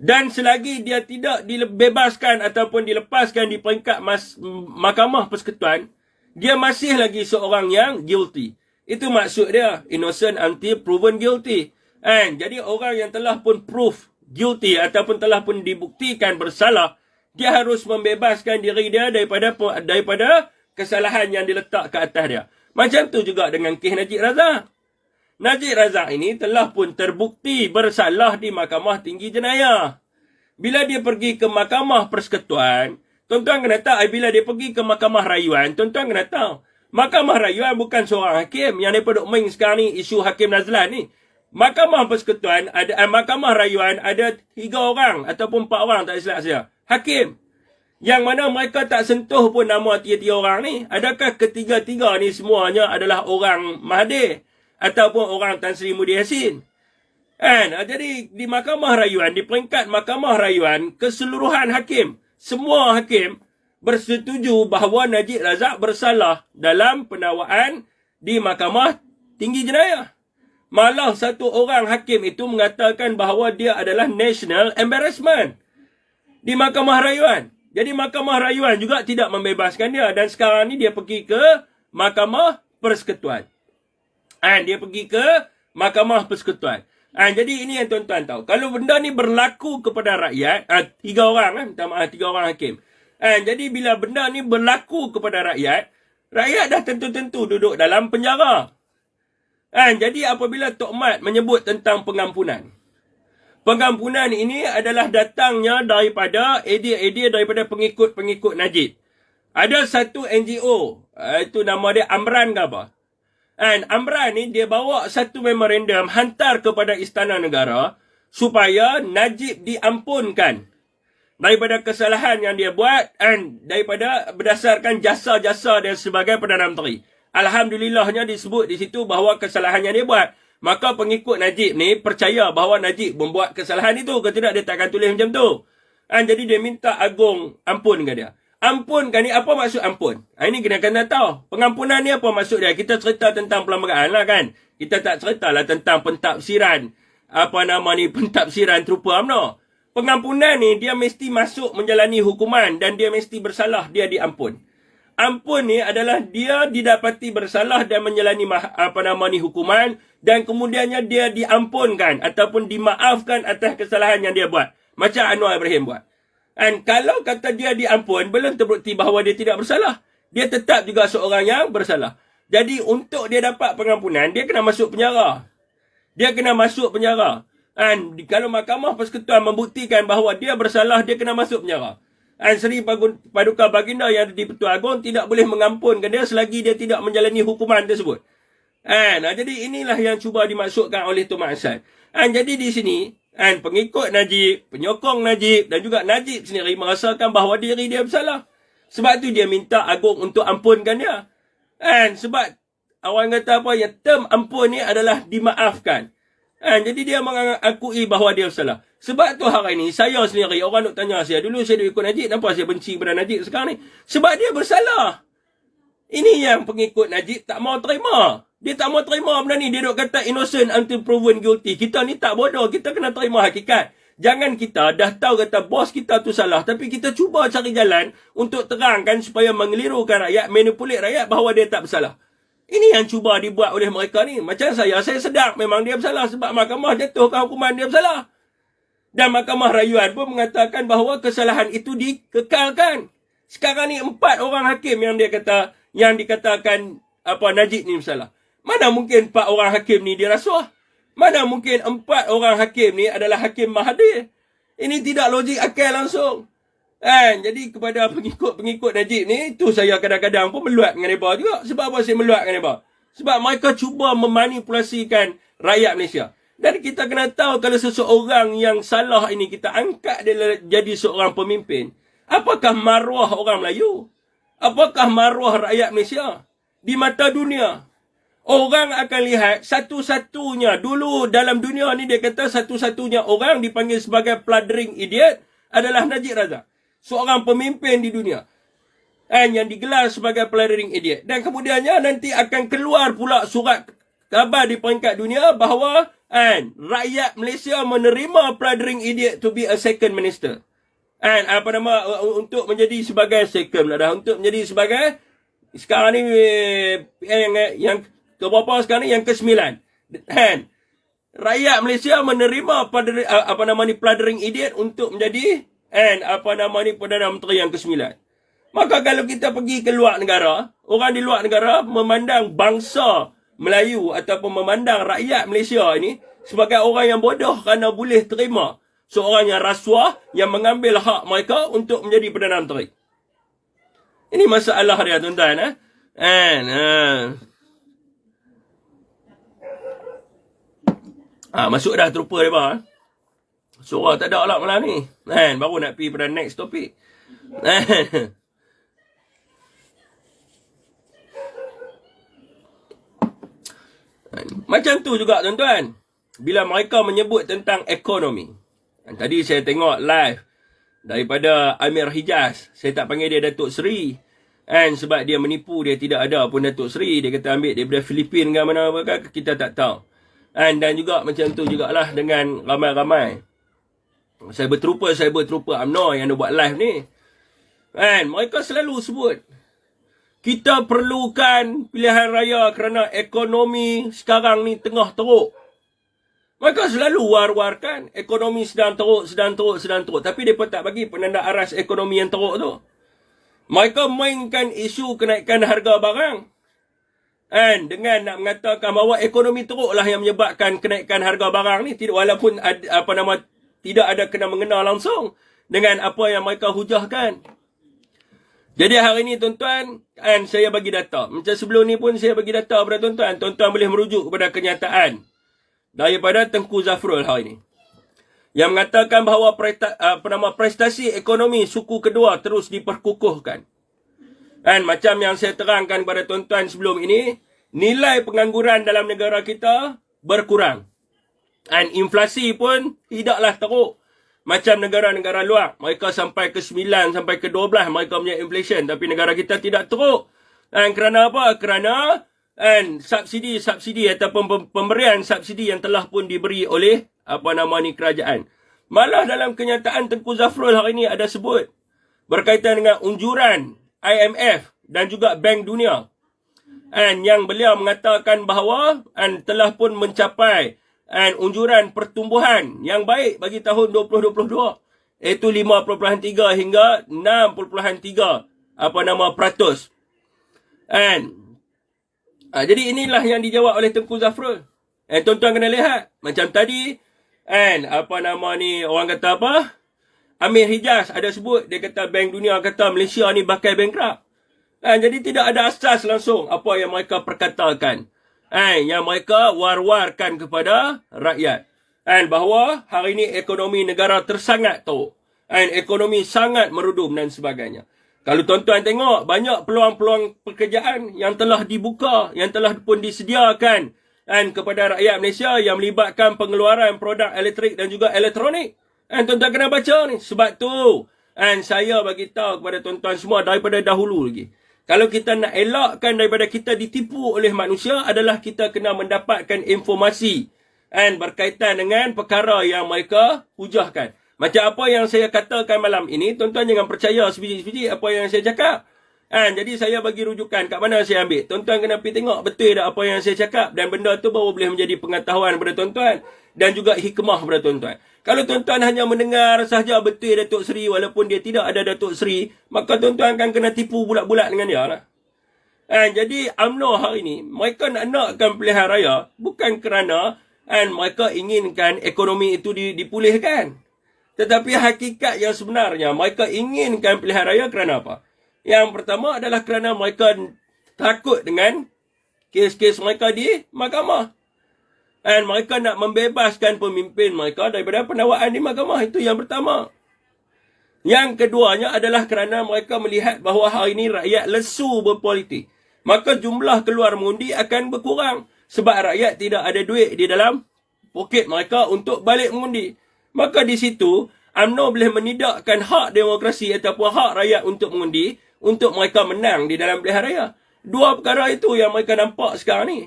Dan selagi dia tidak dibebaskan ataupun dilepaskan di peringkat mahkamah persekutuan, dia masih lagi seorang yang guilty. Itu maksud dia, innocent until proven guilty. Jadi orang yang telah pun proof guilty ataupun telah pun dibuktikan bersalah, dia harus membebaskan diri dia daripada kesalahan yang diletak ke atas dia. Macam tu juga dengan kes Najib Razak. Najib Razak ini telah pun terbukti bersalah di Mahkamah Tinggi Jenayah. Bila dia pergi ke Mahkamah Persekutuan, tuan-tuan kena tahu, bila dia pergi ke Mahkamah Rayuan, tuan-tuan kena tahu, Mahkamah Rayuan bukan seorang hakim yang daripada main sekarang ni, isu Hakim Nazlan ni. Mahkamah Persekutuan, Mahkamah Rayuan ada 3 orang ataupun 4 orang, tak silap saya, hakim. Yang mana mereka tak sentuh pun nama 3 orang ni. Adakah ketiga-tiga ni semuanya adalah orang Mahathir ataupun orang Tan Sri Muhyiddin Yassin? Jadi di Mahkamah Rayuan, di peringkat Mahkamah Rayuan, keseluruhan hakim, semua hakim bersetuju bahawa Najib Razak bersalah dalam penakwaan di Mahkamah Tinggi Jenayah. Malah satu orang hakim itu mengatakan bahawa dia adalah national embarrassment di Mahkamah Rayuan. Jadi Mahkamah Rayuan juga tidak membebaskan dia. Dan sekarang ni dia pergi ke Mahkamah Persekutuan. Dia pergi ke Mahkamah Persekutuan. Jadi ini yang tuan-tuan tahu. Kalau benda ni berlaku kepada rakyat, 3 orang, minta maaf, 3 orang hakim. Jadi bila benda ni berlaku kepada rakyat, rakyat dah tentu-tentu duduk dalam penjara. Jadi apabila Tok Mat menyebut tentang pengampunan, pengampunan ini adalah datangnya daripada idea daripada pengikut-pengikut Najib. Ada satu NGO, itu nama dia Amran ke apa. Amran ni dia bawa satu memorandum hantar kepada Istana Negara supaya Najib diampunkan daripada kesalahan yang dia buat dan daripada berdasarkan jasa-jasa dia sebagai Perdana Menteri. Alhamdulillahnya disebut di situ bahawa kesalahan yang dia buat. Maka pengikut Najib ni percaya bahawa Najib membuat kesalahan itu. Kalau tidak dia takkan tulis macam tu. Jadi dia minta Agong ampunkan dia. Ampunkan ni apa maksud ampun? Ini kena tahu. Pengampunan ni apa maksud dia? Kita cerita tentang perlembagaan lah kan. Kita tak ceritalah tentang pentafsiran. Pentafsiran terupa UMNO. Pengampunan ni dia mesti masuk menjalani hukuman dan dia mesti bersalah, dia diampun. Ampun ni adalah dia didapati bersalah dan menjalani hukuman dan kemudiannya dia diampunkan ataupun dimaafkan atas kesalahan yang dia buat. Macam Anwar Ibrahim buat. Dan kalau kata dia diampun, belum terbukti bahawa dia tidak bersalah. Dia tetap juga seorang yang bersalah. Jadi untuk dia dapat pengampunan, dia kena masuk penjara. Dia kena masuk penjara. Dan kalau Mahkamah Persekutuan membuktikan bahawa dia bersalah, dia kena masuk penjara. Dan Seri Paduka Baginda yang ada di Pertuan Agong tidak boleh mengampunkan dia selagi dia tidak menjalani hukuman tersebut. Jadi inilah yang cuba dimaksudkan oleh Tuan Mak Hassan. Jadi di sini, pengikut Najib, penyokong Najib dan juga Najib sendiri merasakan bahawa diri dia bersalah. Sebab tu dia minta Agong untuk ampunkan dia. Sebab orang kata apa, yang term ampun ni adalah dimaafkan. Jadi dia mengakui bahawa dia bersalah. Sebab tu hari ni saya sendiri, orang nak tanya saya, dulu saya ikut Najib, kenapa saya benci pada Najib sekarang ni? Sebab dia bersalah. Ini yang pengikut Najib tak mau terima. Dia tak mau terima benda ni. Dia duk kata innocent until proven guilty. Kita ni tak bodoh, kita kena terima hakikat. Jangan kita dah tahu kata bos kita tu salah, tapi kita cuba cari jalan untuk terangkan supaya mengelirukan rakyat, manipulate rakyat bahawa dia tak bersalah. Ini yang cuba dibuat oleh mereka ni. Macam saya sedar memang dia bersalah sebab mahkamah jatuhkan hukuman dia bersalah. Dan Mahkamah Rayuan pun mengatakan bahawa kesalahan itu dikekalkan. Sekarang ni 4 orang hakim yang dikatakan Najib ni bersalah. Mana mungkin 4 orang hakim ni dirasuah? Mana mungkin 4 orang hakim ni adalah hakim Mahathir? Ini tidak logik akal langsung. Jadi kepada pengikut Najib ni, itu saya kadang-kadang pun meluat dengan mereka juga. Sebab apa saya meluat dengan mereka? Sebab mereka cuba memanipulasikan rakyat Malaysia. Dan kita kena tahu kalau seseorang yang salah ini kita angkat dia jadi seorang pemimpin, apakah maruah orang Melayu? Apakah maruah rakyat Malaysia? Di mata dunia, orang akan lihat satu-satunya, dulu dalam dunia ni dia kata satu-satunya orang dipanggil sebagai plundering idiot adalah Najib Razak. Seorang pemimpin di dunia. Yang digelar sebagai plundering idiot. Dan kemudiannya nanti akan keluar pula surat khabar di peringkat dunia bahawa rakyat Malaysia menerima plundering idiot to be a second minister. Untuk menjadi sebagai second lah dah. Untuk menjadi sebagai sekarang ni yang keberapa sekarang ni, yang ke-9. Rakyat Malaysia menerima plundering idiot untuk menjadi Perdana Menteri yang ke-9. Maka kalau kita pergi ke luar negara, orang di luar negara memandang bangsa Melayu ataupun memandang rakyat Malaysia ini sebagai orang yang bodoh kerana boleh terima seorang yang rasuah yang mengambil hak mereka untuk menjadi Perdana Menteri. Ini masalah dia, tuan-tuan. Masuk dah trooper dia. Suara tak ada lah malam ni. Baru nak pergi pada next topik. Macam tu juga, tuan-tuan. Bila mereka menyebut tentang ekonomi. Tadi saya tengok live daripada Amir Hijaz. Saya tak panggil dia Datuk Seri. Sebab dia menipu, dia tidak ada pun Datuk Seri. Dia kata ambil daripada Filipin ke mana, kita tak tahu. Dan juga macam tu jugalah dengan ramai-ramai saya berterupa UMNO yang nak buat live ni. Mereka selalu sebut kita perlukan pilihan raya kerana ekonomi sekarang ni tengah teruk. Mereka selalu war-warkan ekonomi sedang teruk. Tapi mereka tak bagi penanda aras ekonomi yang teruk tu. Mereka mainkan isu kenaikan harga barang. Dengan nak mengatakan bahawa ekonomi teruklah yang menyebabkan kenaikan harga barang ni, walaupun tidak ada kena mengena langsung dengan apa yang mereka hujahkan. Jadi hari ni, tuan-tuan, saya bagi data. Macam sebelum ni pun saya bagi data kepada tuan-tuan. Tuan-tuan boleh merujuk kepada kenyataan daripada Tengku Zafrul hari ni, yang mengatakan bahawa prestasi ekonomi suku kedua terus diperkukuhkan. Macam yang saya terangkan kepada tuan-tuan sebelum ini, nilai pengangguran dalam negara kita berkurang. Inflasi pun tidaklah teruk macam negara-negara luar. Mereka sampai ke 9, sampai ke 12 mereka punya inflation. Tapi negara kita tidak teruk. Kerana apa? Kerana subsidi ataupun pemberian subsidi yang telah pun diberi oleh kerajaan. Malah dalam kenyataan Tengku Zafrul hari ini ada sebut berkaitan dengan unjuran IMF dan juga Bank Dunia. Yang beliau mengatakan bahawa telah pun mencapai unjuran pertumbuhan yang baik bagi tahun 2022, iaitu 5.3 hingga 6.3 %. Jadi inilah yang dijawab oleh Tengku Zafrul. Tuan-tuan kena lihat. Macam tadi, apa nama ni, orang kata apa? Amir Hijaz ada sebut, dia kata Bank Dunia kata Malaysia ni bakal bankrupt. Jadi tidak ada asas langsung apa yang mereka perkatakan. Yang mereka war-warkan kepada rakyat. Bahawa hari ini ekonomi negara tersangat teruk. Ekonomi sangat merudum dan sebagainya. Kalau tuan-tuan tengok, banyak peluang-peluang pekerjaan yang telah dibuka, yang telah pun disediakan kepada rakyat Malaysia yang melibatkan pengeluaran produk elektrik dan juga elektronik. Tuan-tuan kena baca ni. Sebab tu, saya bagi tahu kepada tuan-tuan semua daripada dahulu lagi. Kalau kita nak elakkan daripada kita ditipu oleh manusia adalah kita kena mendapatkan informasi berkaitan dengan perkara yang mereka hujahkan. Macam apa yang saya katakan malam ini, tuan-tuan jangan percaya sebiji-sebiji apa yang saya cakap. Jadi saya bagi rujukan kat mana saya ambil. Tuan-tuan kena pergi tengok betul tak apa yang saya cakap. Dan benda tu baru boleh menjadi pengetahuan kepada tuan-tuan. Dan juga hikmah kepada tuan-tuan. Kalau tuan-tuan hanya mendengar sahaja betul Datuk Seri walaupun dia tidak ada Datuk Seri, maka tuan-tuan akan kena tipu bulat-bulat dengan dia lah. Jadi UMNO hari ni, mereka nak-nakkan pilihan raya bukan kerana mereka inginkan ekonomi itu dipulihkan. Tetapi hakikat yang sebenarnya, mereka inginkan pilihan raya kerana apa? Yang pertama adalah kerana mereka takut dengan kes-kes mereka di mahkamah. Mereka nak membebaskan pemimpin mereka daripada pendakwaan di mahkamah. Itu yang pertama. Yang keduanya adalah kerana mereka melihat bahawa hari ini rakyat lesu berpolitik. Maka jumlah keluar mengundi akan berkurang. Sebab rakyat tidak ada duit di dalam poket mereka untuk balik mengundi. Maka di situ, UMNO boleh menidakkan hak demokrasi ataupun hak rakyat untuk mengundi untuk mereka menang di dalam pilihan raya. Dua perkara itu yang mereka nampak sekarang ni.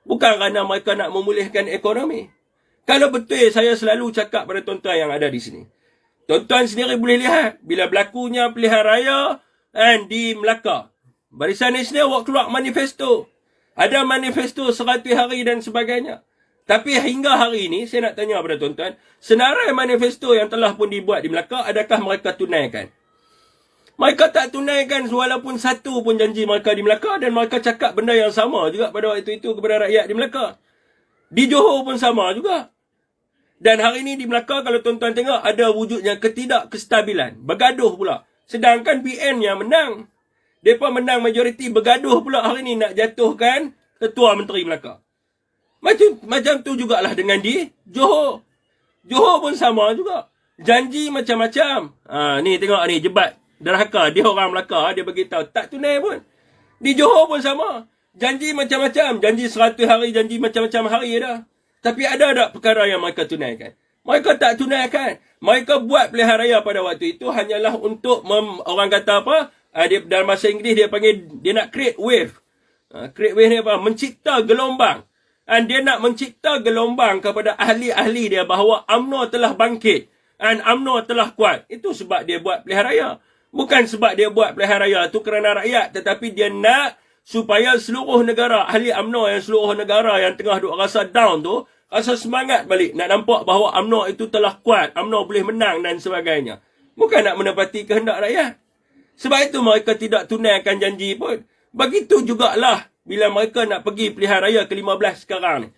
Bukan kerana mereka nak memulihkan ekonomi. Kalau betul, saya selalu cakap pada tuan-tuan yang ada di sini. Tuan-tuan sendiri boleh lihat, bila berlakunya pilihan raya di Melaka, Barisan Nasional buat keluar manifesto. Ada manifesto 100 hari dan sebagainya. Tapi hingga hari ini, saya nak tanya kepada tuan-tuan, senarai manifesto yang telah pun dibuat di Melaka, adakah mereka tunaikan? Mereka tak tunaikan walaupun satu pun janji mereka di Melaka dan mereka cakap benda yang sama juga pada waktu itu kepada rakyat di Melaka. Di Johor pun sama juga. Dan hari ini di Melaka kalau tuan-tuan tengok ada wujudnya ketidakkestabilan. Bergaduh pula. Sedangkan PN yang menang. Mereka menang majoriti bergaduh pula hari ini nak jatuhkan Ketua Menteri Melaka. Macam tu jugalah dengan di Johor. Johor pun sama juga. Janji macam-macam. Ni tengok ni jebat. Derhaka, dia orang Melaka, dia beritahu tak tunai pun. Di Johor pun sama. Janji macam-macam, janji 100 hari, janji macam-macam hari dah. Tapi ada tak perkara yang mereka tunaikan? Mereka tak tunaikan. Mereka buat pilihan raya pada waktu itu hanyalah untuk orang kata apa? Dia dalam bahasa Inggeris dia panggil dia nak create wave. Create wave ni apa? Mencipta gelombang. Dan dia nak mencipta gelombang kepada ahli-ahli dia bahawa UMNO telah bangkit. Dan UMNO telah kuat. Itu sebab dia buat pilihan raya. Bukan sebab dia buat pilihan raya tu kerana rakyat. Tetapi dia nak supaya seluruh negara, ahli UMNO yang seluruh negara yang tengah duk rasa down tu, rasa semangat balik. Nak nampak bahawa UMNO itu telah kuat. UMNO boleh menang dan sebagainya. Bukan nak menepati kehendak rakyat. Sebab itu mereka tidak tunaikan janji pun. Begitu jugalah bila mereka nak pergi pilihan raya ke-15 sekarang ni.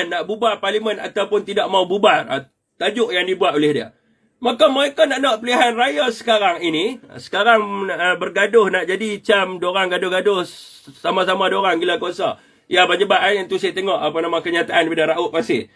Nak bubar parlimen ataupun tidak mau bubar. Tajuk yang dibuat oleh dia. Maka mereka nak pilihan raya sekarang ini. Sekarang bergaduh nak jadi macam diorang gaduh-gaduh sama-sama diorang gila kuasa. Ya, penyebab yang tu saya tengok apa nama kenyataan daripada Raub Pasir.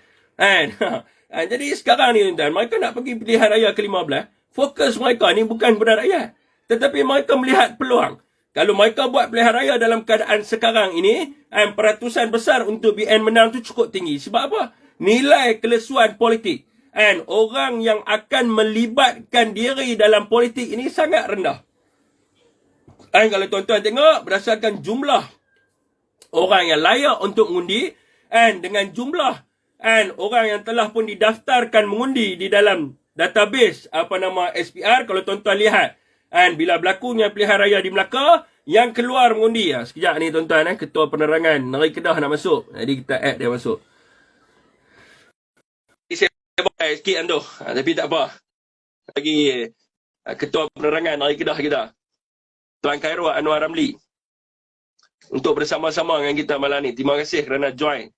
Jadi sekarang ni tuan, mereka nak pergi pilihan raya ke-15. Fokus mereka ni bukan kepada rakyat. Tetapi mereka melihat peluang. Kalau mereka buat pilihan raya dalam keadaan sekarang ini, peratusan besar untuk BN menang tu cukup tinggi. Sebab apa? Nilai kelesuan politik. Orang yang akan melibatkan diri dalam politik ini sangat rendah. Kalau tuan-tuan tengok, berdasarkan jumlah orang yang layak untuk mengundi, dengan jumlah orang yang telah pun didaftarkan mengundi di dalam database SPR, kalau tuan-tuan lihat, bila berlakunya pilihan raya di Melaka, yang keluar mengundi, sekejap ni tuan-tuan, Ketua Penerangan Negeri Kedah nak masuk, jadi kita add dia masuk. Saya sikit tu, tapi tak apa. Lagi Ketua Penerangan Negeri Kedah kita, Tuan Khairul Anwar Ramli. untuk bersama-sama dengan kita malam ni. Terima kasih kerana join.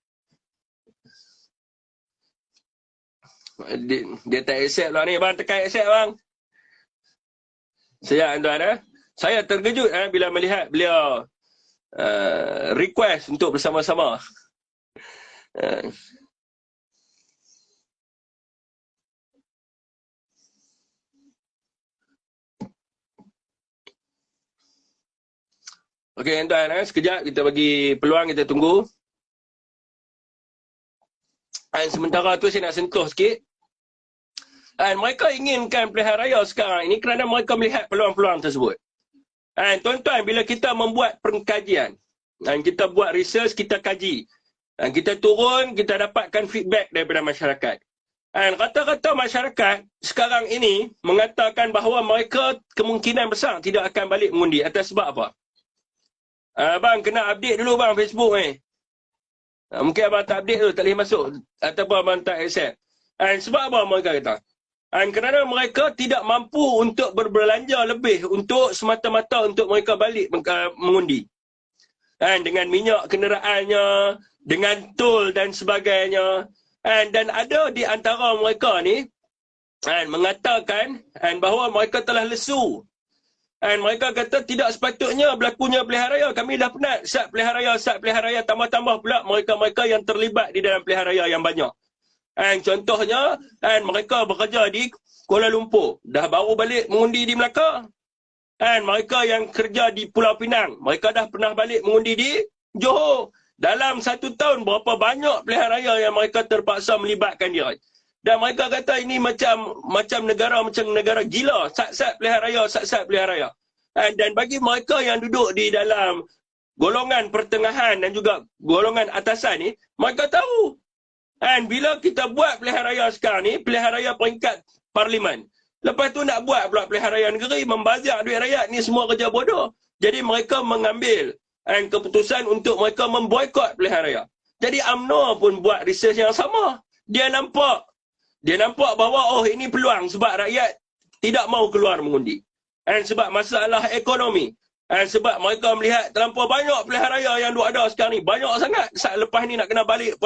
Dia tak accept lah ni. Bang, tekan accept bang. Saya tuan Saya terkejut bila melihat beliau request untuk bersama-sama. Uh, Okey tuan sekejap kita bagi peluang, kita tunggu. Dan sementara tu saya nak sentuh sikit. Dan mereka inginkan pilihan raya sekarang ini kerana mereka melihat peluang-peluang tersebut. Dan tuan-tuan, bila kita membuat pengkajian dan kita buat research, kita kaji, dan kita turun, kita dapatkan feedback daripada masyarakat. Dan rata-rata masyarakat sekarang ini mengatakan bahawa mereka kemungkinan besar tidak akan balik mengundi. Atas sebab apa? Abang kena update dulu bang Facebook ni. Mungkin abang tak update tu, tak boleh masuk. Ataupun abang tak accept. Dan sebab apa mereka kata? Dan kerana mereka tidak mampu untuk berbelanja lebih untuk semata-mata untuk mereka balik mengundi. Dan dengan minyak kenderaannya, dengan tol dan sebagainya. Dan ada di antara mereka ni mengatakan bahawa mereka telah lesu. Dan mereka kata tidak sepatutnya berlakunya pilihan raya. Kami dah penat sat pilihan raya, tambah-tambah pula mereka-mereka yang terlibat di dalam pilihan raya yang banyak. Contohnya, mereka bekerja di Kuala Lumpur. Dah baru balik mengundi di Melaka. Mereka yang kerja di Pulau Pinang, mereka dah pernah balik mengundi di Johor. Dalam 1 tahun, berapa banyak pilihan raya yang mereka terpaksa melibatkan diri. Dan mereka kata ini macam negara gila. Sat-sat pilihan raya. Dan bagi mereka yang duduk di dalam golongan pertengahan dan juga golongan atasan ni, mereka tahu. Dan bila kita buat pilihan raya sekarang ni, pilihan raya peringkat parlimen. Lepas tu nak buat pula pilihan raya negeri, membazir duit rakyat, ni semua kerja bodoh. Jadi mereka mengambil keputusan untuk mereka memboikot pilihan raya. Jadi UMNO pun buat research yang sama. Dia nampak bahawa ini peluang sebab rakyat tidak mau keluar mengundi. Dan sebab masalah ekonomi. Dan sebab mereka melihat terlampau banyak pilihan raya yang ada sekarang ni. Banyak sangat. Saat lepas ni nak kena balik,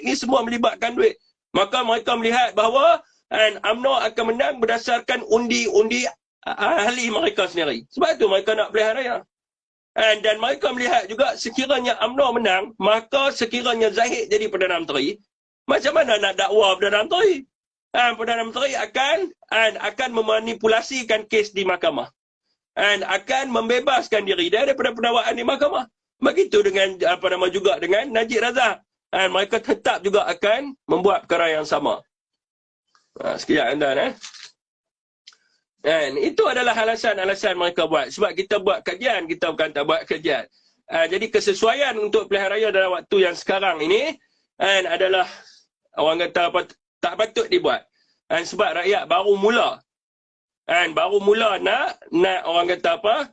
Ni semua melibatkan duit. Maka mereka melihat bahawa UMNO akan menang berdasarkan undi-undi ahli mereka sendiri. Sebab tu mereka nak pilihan raya. Dan mereka melihat juga sekiranya UMNO menang, maka sekiranya Zahid jadi Perdana Menteri, macam mana nak dakwa Perdana Menteri? Perdana Menteri akan memanipulasikan kes di mahkamah. Akan membebaskan diri daripada pendakwaan di mahkamah. Begitu dengan juga dengan Najib Razak. Mereka tetap juga akan membuat perkara yang sama. Sekejap tuan itu adalah alasan-alasan mereka buat. Sebab kita buat kajian, kita bukan tak buat kajian. Jadi kesesuaian untuk pilihan raya dalam waktu yang sekarang ini adalah orang kata apa, tak patut dibuat. Sebab rakyat baru mula. Baru mula nak orang kata apa,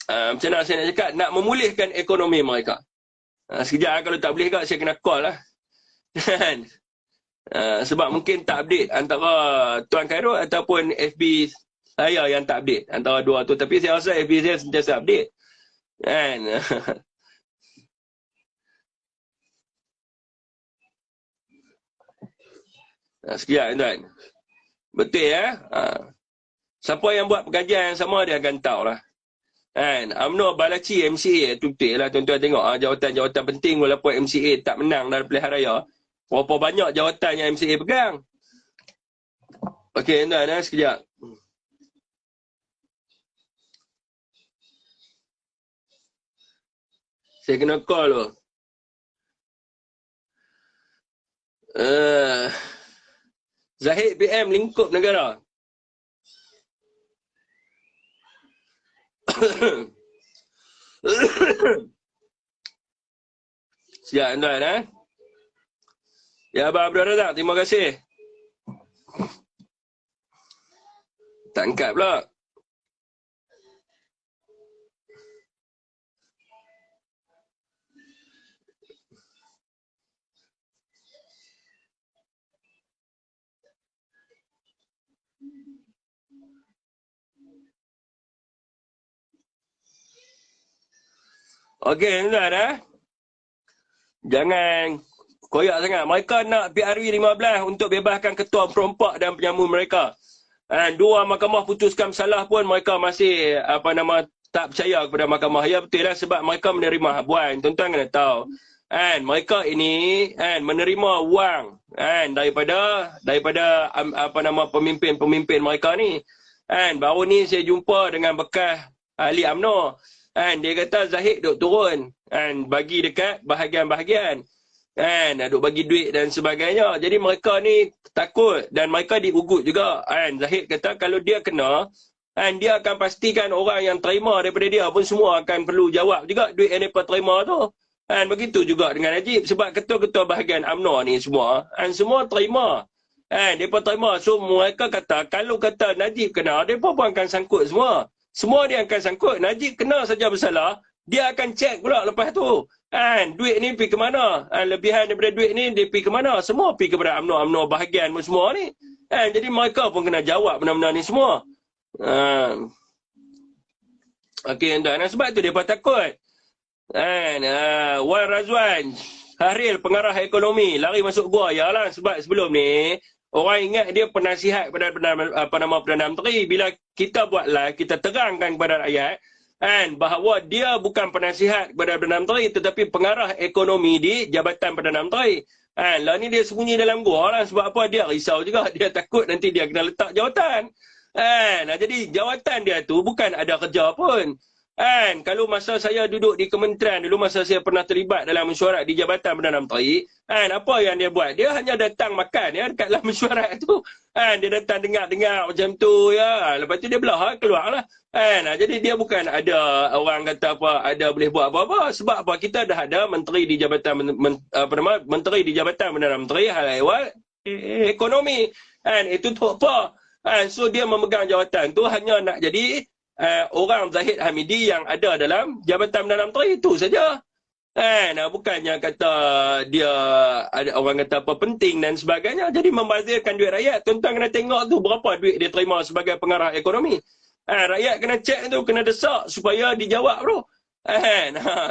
macam mana saya nak cakap, nak memulihkan ekonomi mereka. Sekejap kalau tak boleh saya kena call lah. Sebab mungkin tak update antara Tuan Khairul ataupun FB saya yang tak update. Antara dua tu. Tapi saya rasa FB saya sentiasa update. Sekejap tuan. Betul ya? Siapa yang buat pengajian yang sama dia akan tahu lah. UMNO Balaci MCA tu betul lah tuan-tuan tengok. Jawatan-jawatan penting walaupun MCA tak menang dalam pilihan raya. Berapa banyak jawatan yang MCA pegang. Okey tuan sekejap. Saya kena call tu. Zahid PM lingkup negara. Siap tuan Ya Abang Abdul Razak, terima kasih. Tak angkat pula. Okey, tuan jangan koyak sangat. Mereka nak PRU 15 untuk bebaskan ketua perompak dan penyamun mereka. Dua mahkamah putuskan bersalah pun mereka masih tak percaya kepada mahkamah. Ya betul lah, sebab mereka menerima buan. Tuan-tuan kena tahu. Mereka ini menerima wang daripada pemimpin-pemimpin mereka ni. Baru ni saya jumpa dengan bekas ahli UMNO. Dia kata Zahid duk turun bagi dekat bahagian-bahagian. Duk bagi duit dan sebagainya. Jadi mereka ni takut dan mereka diugut juga. Zahid kata kalau dia kena, dia akan pastikan orang yang terima daripada dia pun semua akan perlu jawab juga duit yang mereka terima tu. Begitu juga dengan Najib. Sebab ketua-ketua bahagian UMNO ni semua terima. Mereka terima. So mereka kata kalau kata Najib kena, mereka pun akan sangkut semua. Semua dia akan sangkut. Najib kena saja bersalah, dia akan cek pula lepas tu. Duit ni pergi ke mana? Lebihan daripada duit ni dia pergi ke mana? Semua pergi kepada UMNO bahagian semua ni. Jadi mereka pun kena jawab benda-benda ni semua. Okey, tuan. Sebab tu mereka takut. Wan Razwan Haril, pengarah ekonomi, lari masuk gua. Yalah, sebab sebelum ni orang ingat dia penasihat Perdana Menteri. Bila kita buat live, kita terangkan kepada rakyat bahawa dia bukan penasihat kepada Perdana Menteri tetapi pengarah ekonomi di Jabatan Perdana Menteri. Lah ni dia sembunyi dalam gua lah. Sebab apa? Dia risau juga. Dia takut nanti dia kena letak jawatan. Jadi jawatan dia tu bukan ada kerja pun. Kalau masa saya duduk di kementerian dulu, masa saya pernah terlibat dalam mesyuarat di Jabatan Perdana Menteri, apa yang dia buat? Dia hanya datang makan ya dekat dalam mesyuarat tu. Dia datang dengar-dengar macam tu ya. Lepas tu dia belah keluarlah. Jadi dia bukan ada orang kata apa, ada boleh buat apa-apa. Sebab apa? Kita dah ada menteri di Jabatan Menteri di Jabatan Perdana Menteri hal ehwal ekonomi. Itu tu apa? So dia memegang jawatan tu hanya nak jadi orang Zahid Hamidi yang ada dalam Jabatan Perdana Menteri itu saja. Bukannya kata dia ada orang kata apa penting dan sebagainya. Jadi membazirkan duit rakyat. Tuan-tuan kena tengok tu berapa duit dia terima sebagai pengarah ekonomi. Rakyat kena cek tu, kena desak supaya dijawab bro.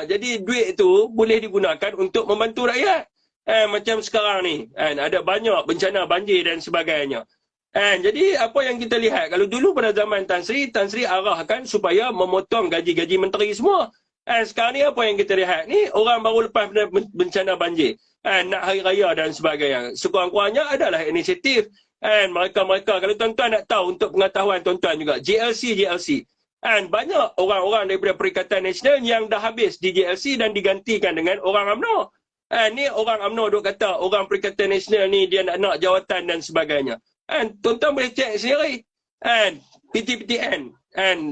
Jadi duit tu boleh digunakan untuk membantu rakyat. Macam sekarang ni ada banyak bencana banjir dan sebagainya. Jadi apa yang kita lihat, kalau dulu pada zaman Tan Sri arahkan supaya memotong gaji-gaji menteri semua. Sekarang ni apa yang kita lihat ni, orang baru lepas bencana banjir, nak hari raya dan sebagainya. Sekurang-kurangnya adalah inisiatif. Mereka-mereka, kalau tuan-tuan nak tahu untuk pengetahuan tuan-tuan juga, JLC. Banyak orang-orang daripada Perikatan Nasional yang dah habis di JLC dan digantikan dengan orang UMNO. Ni orang UMNO duk kata, orang Perikatan Nasional ni dia nak jawatan dan sebagainya. Tuan-tuan boleh cek sendiri. PTPTN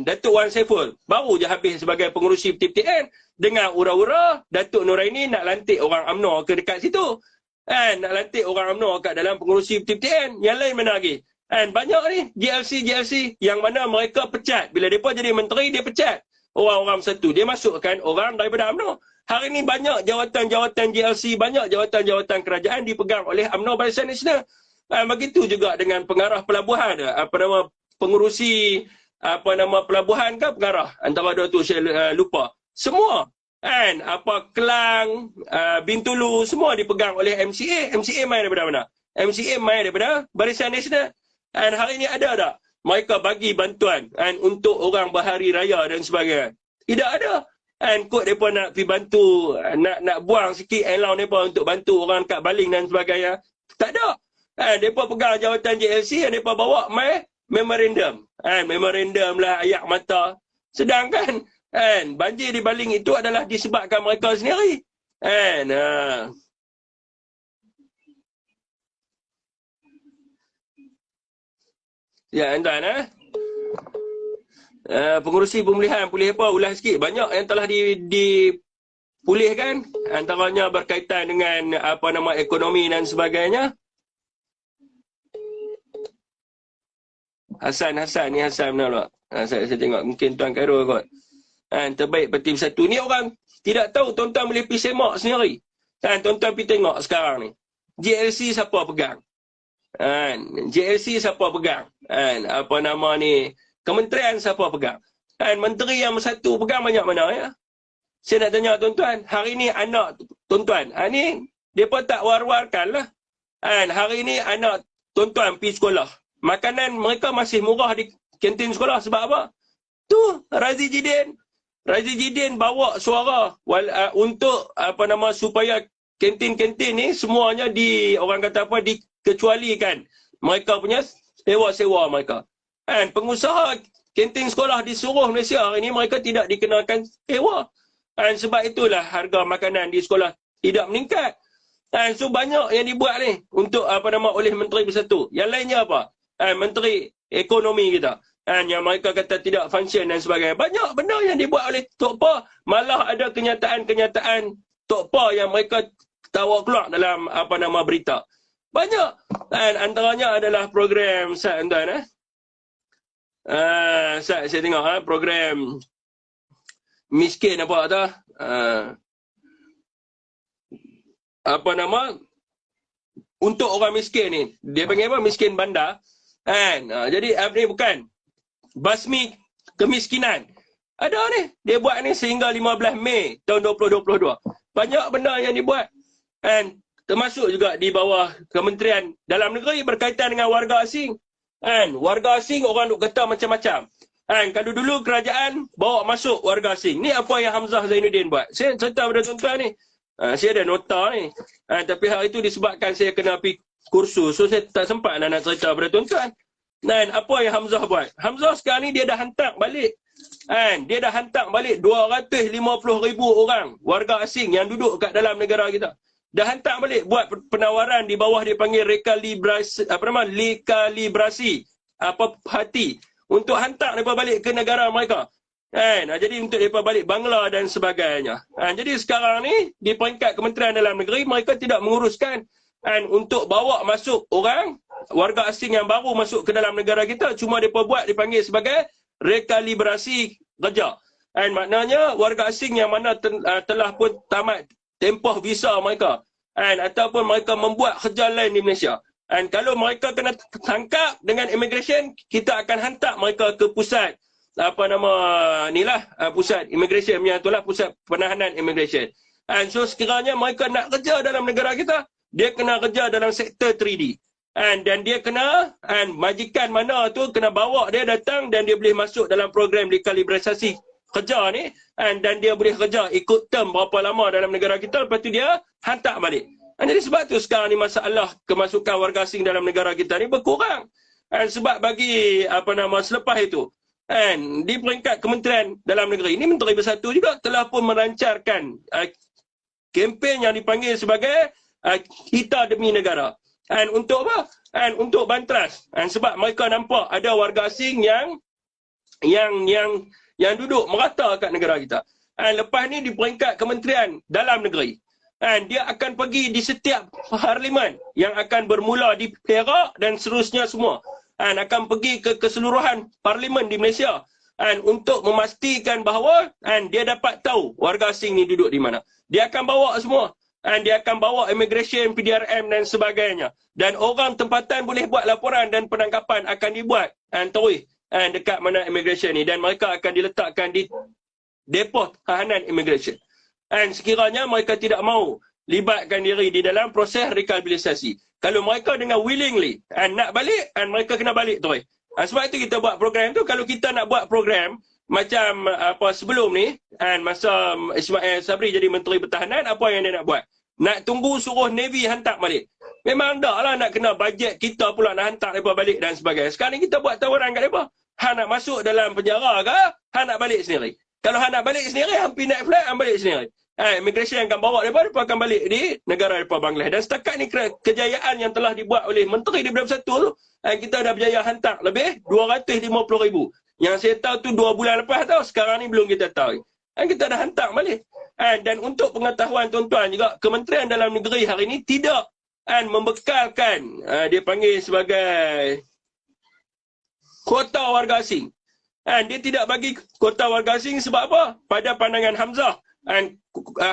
Datuk Wan Saiful baru je habis sebagai pengurusi PTPTN dengan ura-ura Datuk Nuraini nak lantik orang UMNO ke dekat situ. Nak lantik orang UMNO kat dalam pengurusi PTPTN. Yang lain mana lagi? Banyak ni GLC yang mana mereka pecat. Bila mereka jadi menteri, dia pecat orang-orang satu. Dia masukkan orang daripada UMNO. Hari ni banyak jawatan-jawatan GLC, banyak jawatan-jawatan kerajaan dipegang oleh UMNO Barisan Nasional. Begitu juga dengan pengarah pelabuhan, pengurusi pelabuhan ke pengarah, antara dua tu saya lupa. Semua Kelang, Bintulu semua dipegang oleh MCA. MCA main daripada mana? MCA main daripada Barisan Nasional. Hari ini ada tak mereka bagi bantuan untuk orang berhari raya dan sebagainya? Tidak ada. Kot mereka nak pergi bantu, nak buang sikit allowance mereka untuk bantu orang kat baling dan sebagainya. Tak ada. Mereka pegang jawatan JLC, mereka bawa memorandum. Memorandum lah ayak mata. Sedangkan banjir di baling itu adalah disebabkan mereka sendiri. Ya, tuan pengurusi pemulihan, pulih apa, ulas sikit. Banyak yang telah dipulihkan, antaranya berkaitan dengan ekonomi dan sebagainya. Hasan benar tak? Saya tengok mungkin Tuan Khairul kot. Terbaik Parti Bersatu. Ni orang tidak tahu, tuan-tuan boleh pergi semak sendiri. Tuan-tuan pergi tengok sekarang ni. JLC siapa pegang? JLC siapa pegang? Kementerian siapa pegang? Menteri yang satu pegang banyak mana ya? Saya nak tanya tuan-tuan, hari ni anak tuan-tuan, ni mereka tak war-warkan lah. Hari ni anak tuan-tuan pergi sekolah. Makanan mereka masih murah di kantin sekolah. Sebab apa? Tu Razi Jidin bawa suara untuk supaya kantin-kantin ni semuanya orang kata apa, dikecualikan mereka punya sewa-sewa mereka. Pengusaha kantin sekolah di seluruh Malaysia hari ini mereka tidak dikenakan sewa. Sebab itulah harga makanan di sekolah tidak meningkat. So banyak yang dibuat ni untuk oleh Menteri Bersatu. Yang lainnya apa? Menteri Ekonomi kita. Yang mereka kata tidak function dan sebagainya. Banyak benda yang dibuat oleh Tok Pa. Malah ada kenyataan-kenyataan Tok Pa yang mereka tawa keluar dalam berita. Banyak. Antaranya adalah program tuan-tuan. Saya tengok program miskin untuk orang miskin ni. Dia panggil apa? Miskin bandar. Jadi ni bukan basmi kemiskinan. Ada ni. Dia buat ni sehingga 15 Mei tahun 2022. Banyak benda yang dibuat. Termasuk juga di bawah Kementerian Dalam Negeri berkaitan dengan warga asing. Warga asing orang duk kata macam-macam. Kalau dulu kerajaan bawa masuk warga asing. Ni apa yang Hamzah Zainuddin buat. Saya cerita pada tuan-tuan ni. Saya ada nota ni. Tapi hari itu disebabkan saya kena pergi kursus. So saya tak sempat nak cerita pada tuan-tuan. Apa yang Hamzah buat? Hamzah sekarang ni dia dah hantar balik. Dia dah hantar balik 250,000 orang warga asing yang duduk kat dalam negara kita. Dah hantar balik buat penawaran di bawah dia panggil rekalibrasi hati untuk hantar mereka balik ke negara mereka. Jadi untuk mereka balik Bangla dan sebagainya. Jadi sekarang ni di peringkat Kementerian Dalam Negeri mereka tidak menguruskan untuk bawa masuk orang warga asing yang baru masuk ke dalam negara kita. Cuma mereka buat dipanggil sebagai rekalibrasi kerja. Maknanya warga asing yang mana telah pun tamat tempoh visa mereka ataupun mereka membuat kerja lain di Malaysia. Kalau mereka kena tangkap dengan immigration, kita akan hantar mereka ke pusat pusat immigration punya itulah, pusat penahanan immigration. So sekiranya mereka nak kerja dalam negara kita, dia kena kerja dalam sektor 3D. Dan dia kena majikan mana tu kena bawa dia datang dan dia boleh masuk dalam program rekalibrasi kerja ni, dan dia boleh kerja ikut term berapa lama dalam negara kita, lepas tu dia hantar balik. Jadi sebab tu sekarang ni masalah kemasukan warga asing dalam negara kita ni berkurang. Sebab bagi selepas itu di peringkat Kementerian Dalam Negeri ini, Menteri Bersatu juga telah pun melancarkan kempen yang dipanggil sebagai Kita Demi Negara. Untuk apa? Untuk bantras. Sebab mereka nampak ada warga asing yang duduk merata kat negara kita. Lepas ni di peringkat Kementerian Dalam Negeri, dia akan pergi di setiap parlimen yang akan bermula di Perak dan seterusnya semua. Akan pergi ke keseluruhan parlimen di Malaysia untuk memastikan bahawa dia dapat tahu warga asing ni duduk di mana. Dia akan bawa semua. Dia akan bawa immigration, PDRM dan sebagainya. Dan orang tempatan boleh buat laporan dan penangkapan akan dibuat terus dekat mana immigration ni, dan mereka akan diletakkan di depo tahanan immigration. Sekiranya mereka tidak mahu libatkan diri di dalam proses rekalibrasi. Kalau mereka dengan willingly nak balik, mereka kena balik terus. Sebab itu kita buat program tu. Kalau kita nak buat program macam sebelum ni, masa Ismail Sabri jadi Menteri Pertahanan, apa yang dia nak buat? Nak tunggu suruh Navy hantar balik. Memang tak lah nak kena bajet kita pula nak hantar mereka balik dan sebagainya. Sekarang ni kita buat tawaran kat mereka. Han nak masuk dalam penjara ke? Han nak balik sendiri. Kalau Han nak balik sendiri, Han pergi naik flight, Han balik sendiri. Immigration akan bawa mereka akan balik di negara mereka Bangladesh. Dan setakat ni kejayaan yang telah dibuat oleh Menteri di Bersatu tu, kita dah berjaya hantar lebih 250,000. Yang saya tahu tu 2 bulan lepas tahu, sekarang ni belum kita tahu. Kita dah hantar balik. Dan untuk pengetahuan tuan-tuan juga, Kementerian Dalam Negeri hari ini tidak membekalkan, dia panggil sebagai kuota warga asing. Dia tidak bagi kuota warga asing sebab apa? Pada pandangan Hamzah,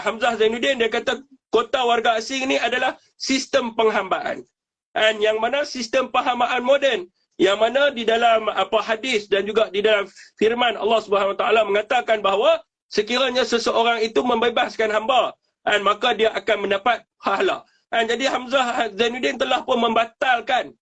Hamzah Zainuddin, dia kata kuota warga asing ni adalah sistem penghambaan. Yang mana sistem penghambaan moden, yang mana di dalam hadis dan juga di dalam firman Allah Subhanahu Wa Taala mengatakan bahawa sekiranya seseorang itu membebaskan hamba, maka dia akan mendapat pahala. Jadi Hamzah Zainuddin telah pun membatalkan,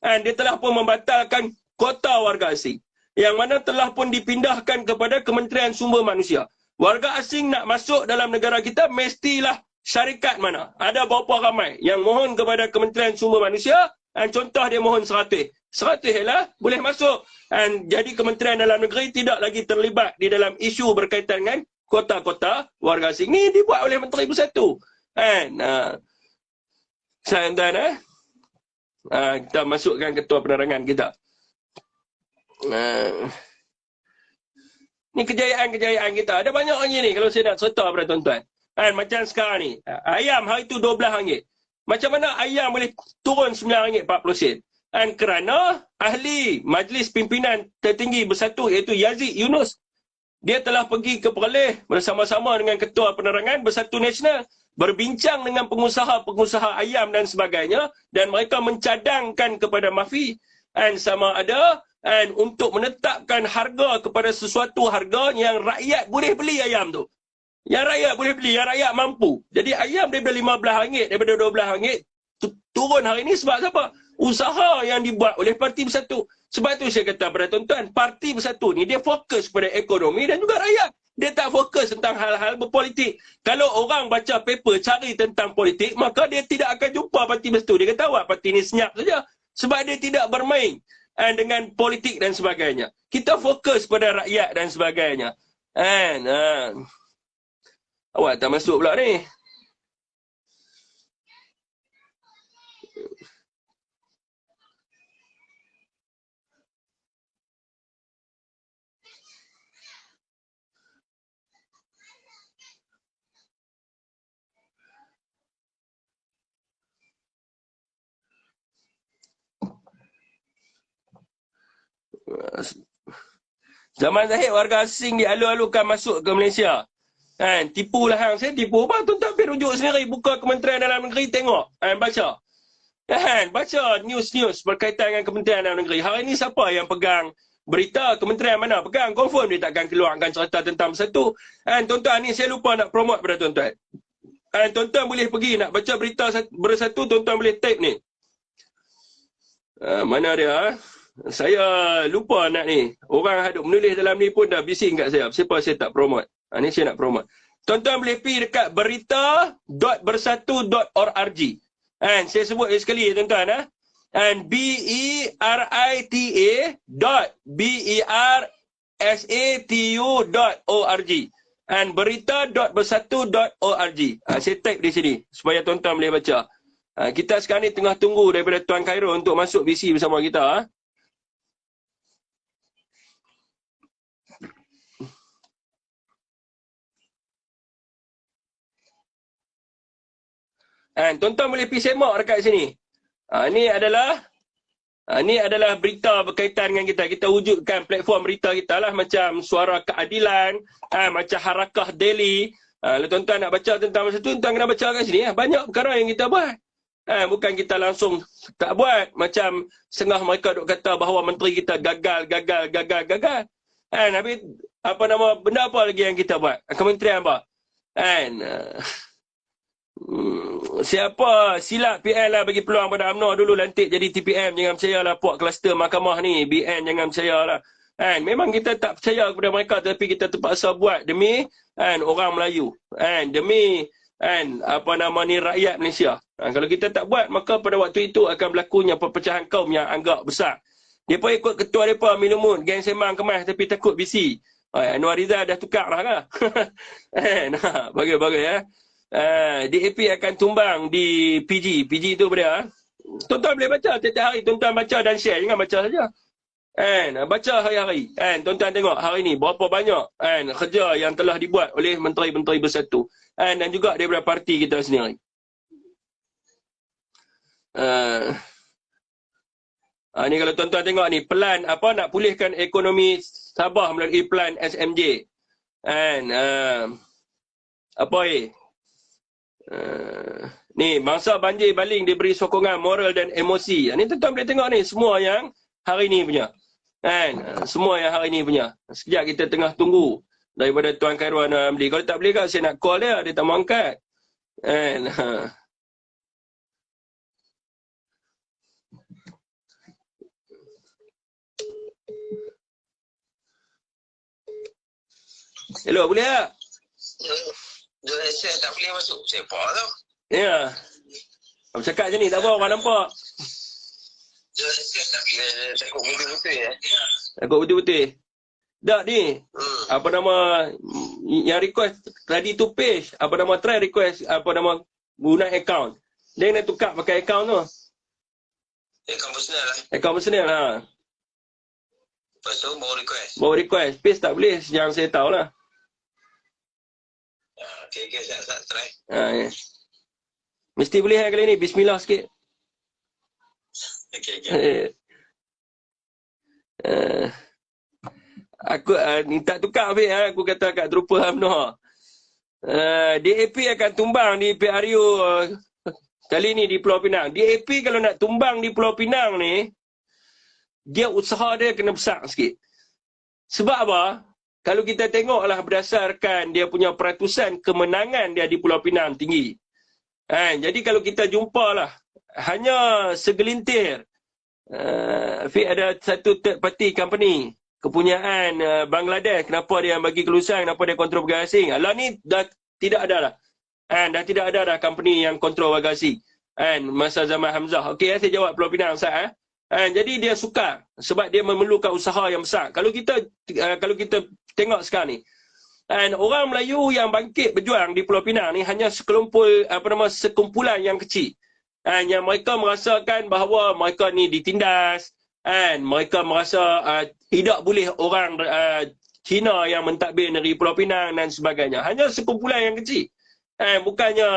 dia telah pun membatalkan kota warga asing, yang mana telah pun dipindahkan kepada Kementerian Sumber Manusia. Warga asing nak masuk dalam negara kita, mestilah syarikat mana. Ada berapa ramai yang mohon kepada Kementerian Sumber Manusia, contoh dia mohon 100 ialah boleh masuk. Jadi Kementerian Dalam Negeri tidak lagi terlibat di dalam isu berkaitan dengan kota-kota warga asing. Ni dibuat oleh Menteri Bersatu. Tuan-tuan, kita masukkan ketua penerangan kita. Ni kejayaan-kejayaan kita. Ada banyak lagi ni kalau saya nak cerita pada tuan-tuan. Macam sekarang ni, ayam hari tu RM12. Macam mana ayam boleh turun RM9.40? Kerana ahli Majlis Pimpinan Tertinggi Bersatu iaitu Yazid Yunus, dia telah pergi ke Perlis bersama-sama dengan Ketua Penerangan Bersatu Nasional, berbincang dengan pengusaha-pengusaha ayam dan sebagainya, dan mereka mencadangkan kepada MAFI sama ada untuk menetapkan harga kepada sesuatu harga yang rakyat boleh beli ayam tu. Yang rakyat boleh beli, yang rakyat mampu. Jadi ayam daripada RM15, daripada RM12 turun hari ni sebab apa? Usaha yang dibuat oleh Parti Bersatu. Sebab tu saya kata pada tuan-tuan, Parti Bersatu ni dia fokus pada ekonomi dan juga rakyat. Dia tak fokus tentang hal-hal berpolitik. Kalau orang baca paper cari tentang politik, maka dia tidak akan jumpa Parti Bersatu. Dia kata, awak parti ni senyap saja. Sebab dia tidak bermain dengan politik dan sebagainya. Kita fokus pada rakyat dan sebagainya. Awak tak masuk pula ni. Zaman Zahid, warga asing dialu-alukan masuk ke Malaysia. Tipulah hang. Saya tipu apa? Tuan-tuan pergi rujuk sendiri. Buka Kementerian Dalam Negeri, tengok. Baca. Baca news-news berkaitan dengan Kementerian Dalam Negeri. Hari ini siapa yang pegang berita? Kementerian mana pegang? Confirm dia takkan keluarkan cerita tentang Bersatu. Tuan-tuan, ni saya lupa nak promote pada tuan-tuan. Tuan-tuan boleh pergi nak baca berita Bersatu, tuan-tuan boleh type ni. Mana dia? Saya lupa nak ni. Orang hadut menulis dalam ni pun dah bising kat saya. Siapa saya tak promote? Ni saya nak promote. Tuan-tuan boleh pergi dekat berita.bersatu.org. Saya sebut sekali tuan-tuan. berita.bersatu.org. berita.bersatu.org. Saya type di sini supaya tuan-tuan boleh baca. Kita sekarang ni tengah tunggu daripada Tuan Khairul untuk masuk BC bersama kita. Tuan-tuan boleh pergi semak dekat sini. Ini adalah berita berkaitan dengan kita. Kita wujudkan platform berita kita lah, macam Suara Keadilan, macam Harakah Daily. Kalau tuan-tuan nak baca tentang masa tu, tuan kena baca kat sini. Banyak perkara yang kita buat. Bukan kita langsung tak buat. Macam setengah mereka duk kata bahawa menteri kita gagal. Habis benda apa lagi yang kita buat? Kementerian apa? Siapa silap PN lah bagi peluang pada UMNO dulu lantik jadi TPM. Jangan percayalah puak kluster mahkamah ni. BN jangan percayalah. Memang kita tak percaya kepada mereka, tapi kita terpaksa buat demi orang Melayu. Demi rakyat Malaysia. Kalau kita tak buat, maka pada waktu itu akan berlakunya perpecahan kaum yang anggap besar. Dia pun ikut ketua mereka Minumun, geng sembang kemas tapi takut BC. Anwar Rizal dah tukar lah kan. Bagus-bagus ya. DAP akan tumbang di PG. PG tu benda. Tuan-tuan boleh baca setiap hari. Tuan-tuan baca dan share. Jangan baca saja. Baca hari-hari. Tuan-tuan tengok hari ni berapa banyak kerja yang telah dibuat oleh menteri-menteri Bersatu. Dan juga daripada parti kita sendiri. Ni kalau tuan-tuan tengok ni. Pelan nak pulihkan ekonomi Sabah melalui pelan SMJ. Ni mangsa banjir baling diberi sokongan moral dan emosi. Ni tuan-tuan boleh tengok ni semua yang hari ni punya. Semua yang hari ni punya. Sekejap kita tengah tunggu daripada Tuan Khairuan Ramli. Kalau tak boleh kan saya nak call dia tak mau angkat. Kan? Hello, boleh tak? Saya tak boleh masuk Singapura tau. Ya. Apa cakap je ni, tak apa, orang nampak. Saya tak boleh, takut betul-betul ya. Takut betul-betul. Tak ni, apa nama, yang request ready to page, apa nama, try request, apa nama, guna account. Dia nak tukar pakai account tu. Account personal lah. Account personal lah. Lepas tu baru request. Baru request, paste tak boleh, yang saya tahu lah. Okay, saya try. Ya. Mesti boleh kali ni, bismillah sikit. Okay. Aku ni tak tukar habis aku kata kat Trooper Hamnah. DAP akan tumbang di PRU kali ni di Pulau Pinang. DAP kalau nak tumbang di Pulau Pinang ni, dia usaha dia kena besar sikit. Sebab apa? Kalau kita tengoklah berdasarkan dia punya peratusan kemenangan dia di Pulau Pinang tinggi. Jadi kalau kita jumpalah hanya segelintir ada satu third party company kepunyaan Bangladesh, kenapa dia bagi kelulusan, kenapa dia kontrol warga asing. Lah ni dah tidak ada lah. Dah tidak ada dah company yang kontrol warga asing. Masa zaman Hamzah. Okey, saya jawab Pulau Pinang Ustaz. Jadi dia suka sebab dia memerlukan usaha yang besar. Kalau kita tengok sekarang ni, orang Melayu yang bangkit berjuang di Pulau Pinang ni hanya sekumpulan yang kecil. Yang mereka merasakan bahawa mereka ni ditindas, mereka merasa tidak boleh orang Cina yang mentadbir negeri Pulau Pinang dan sebagainya. Hanya sekumpulan yang kecil. Bukannya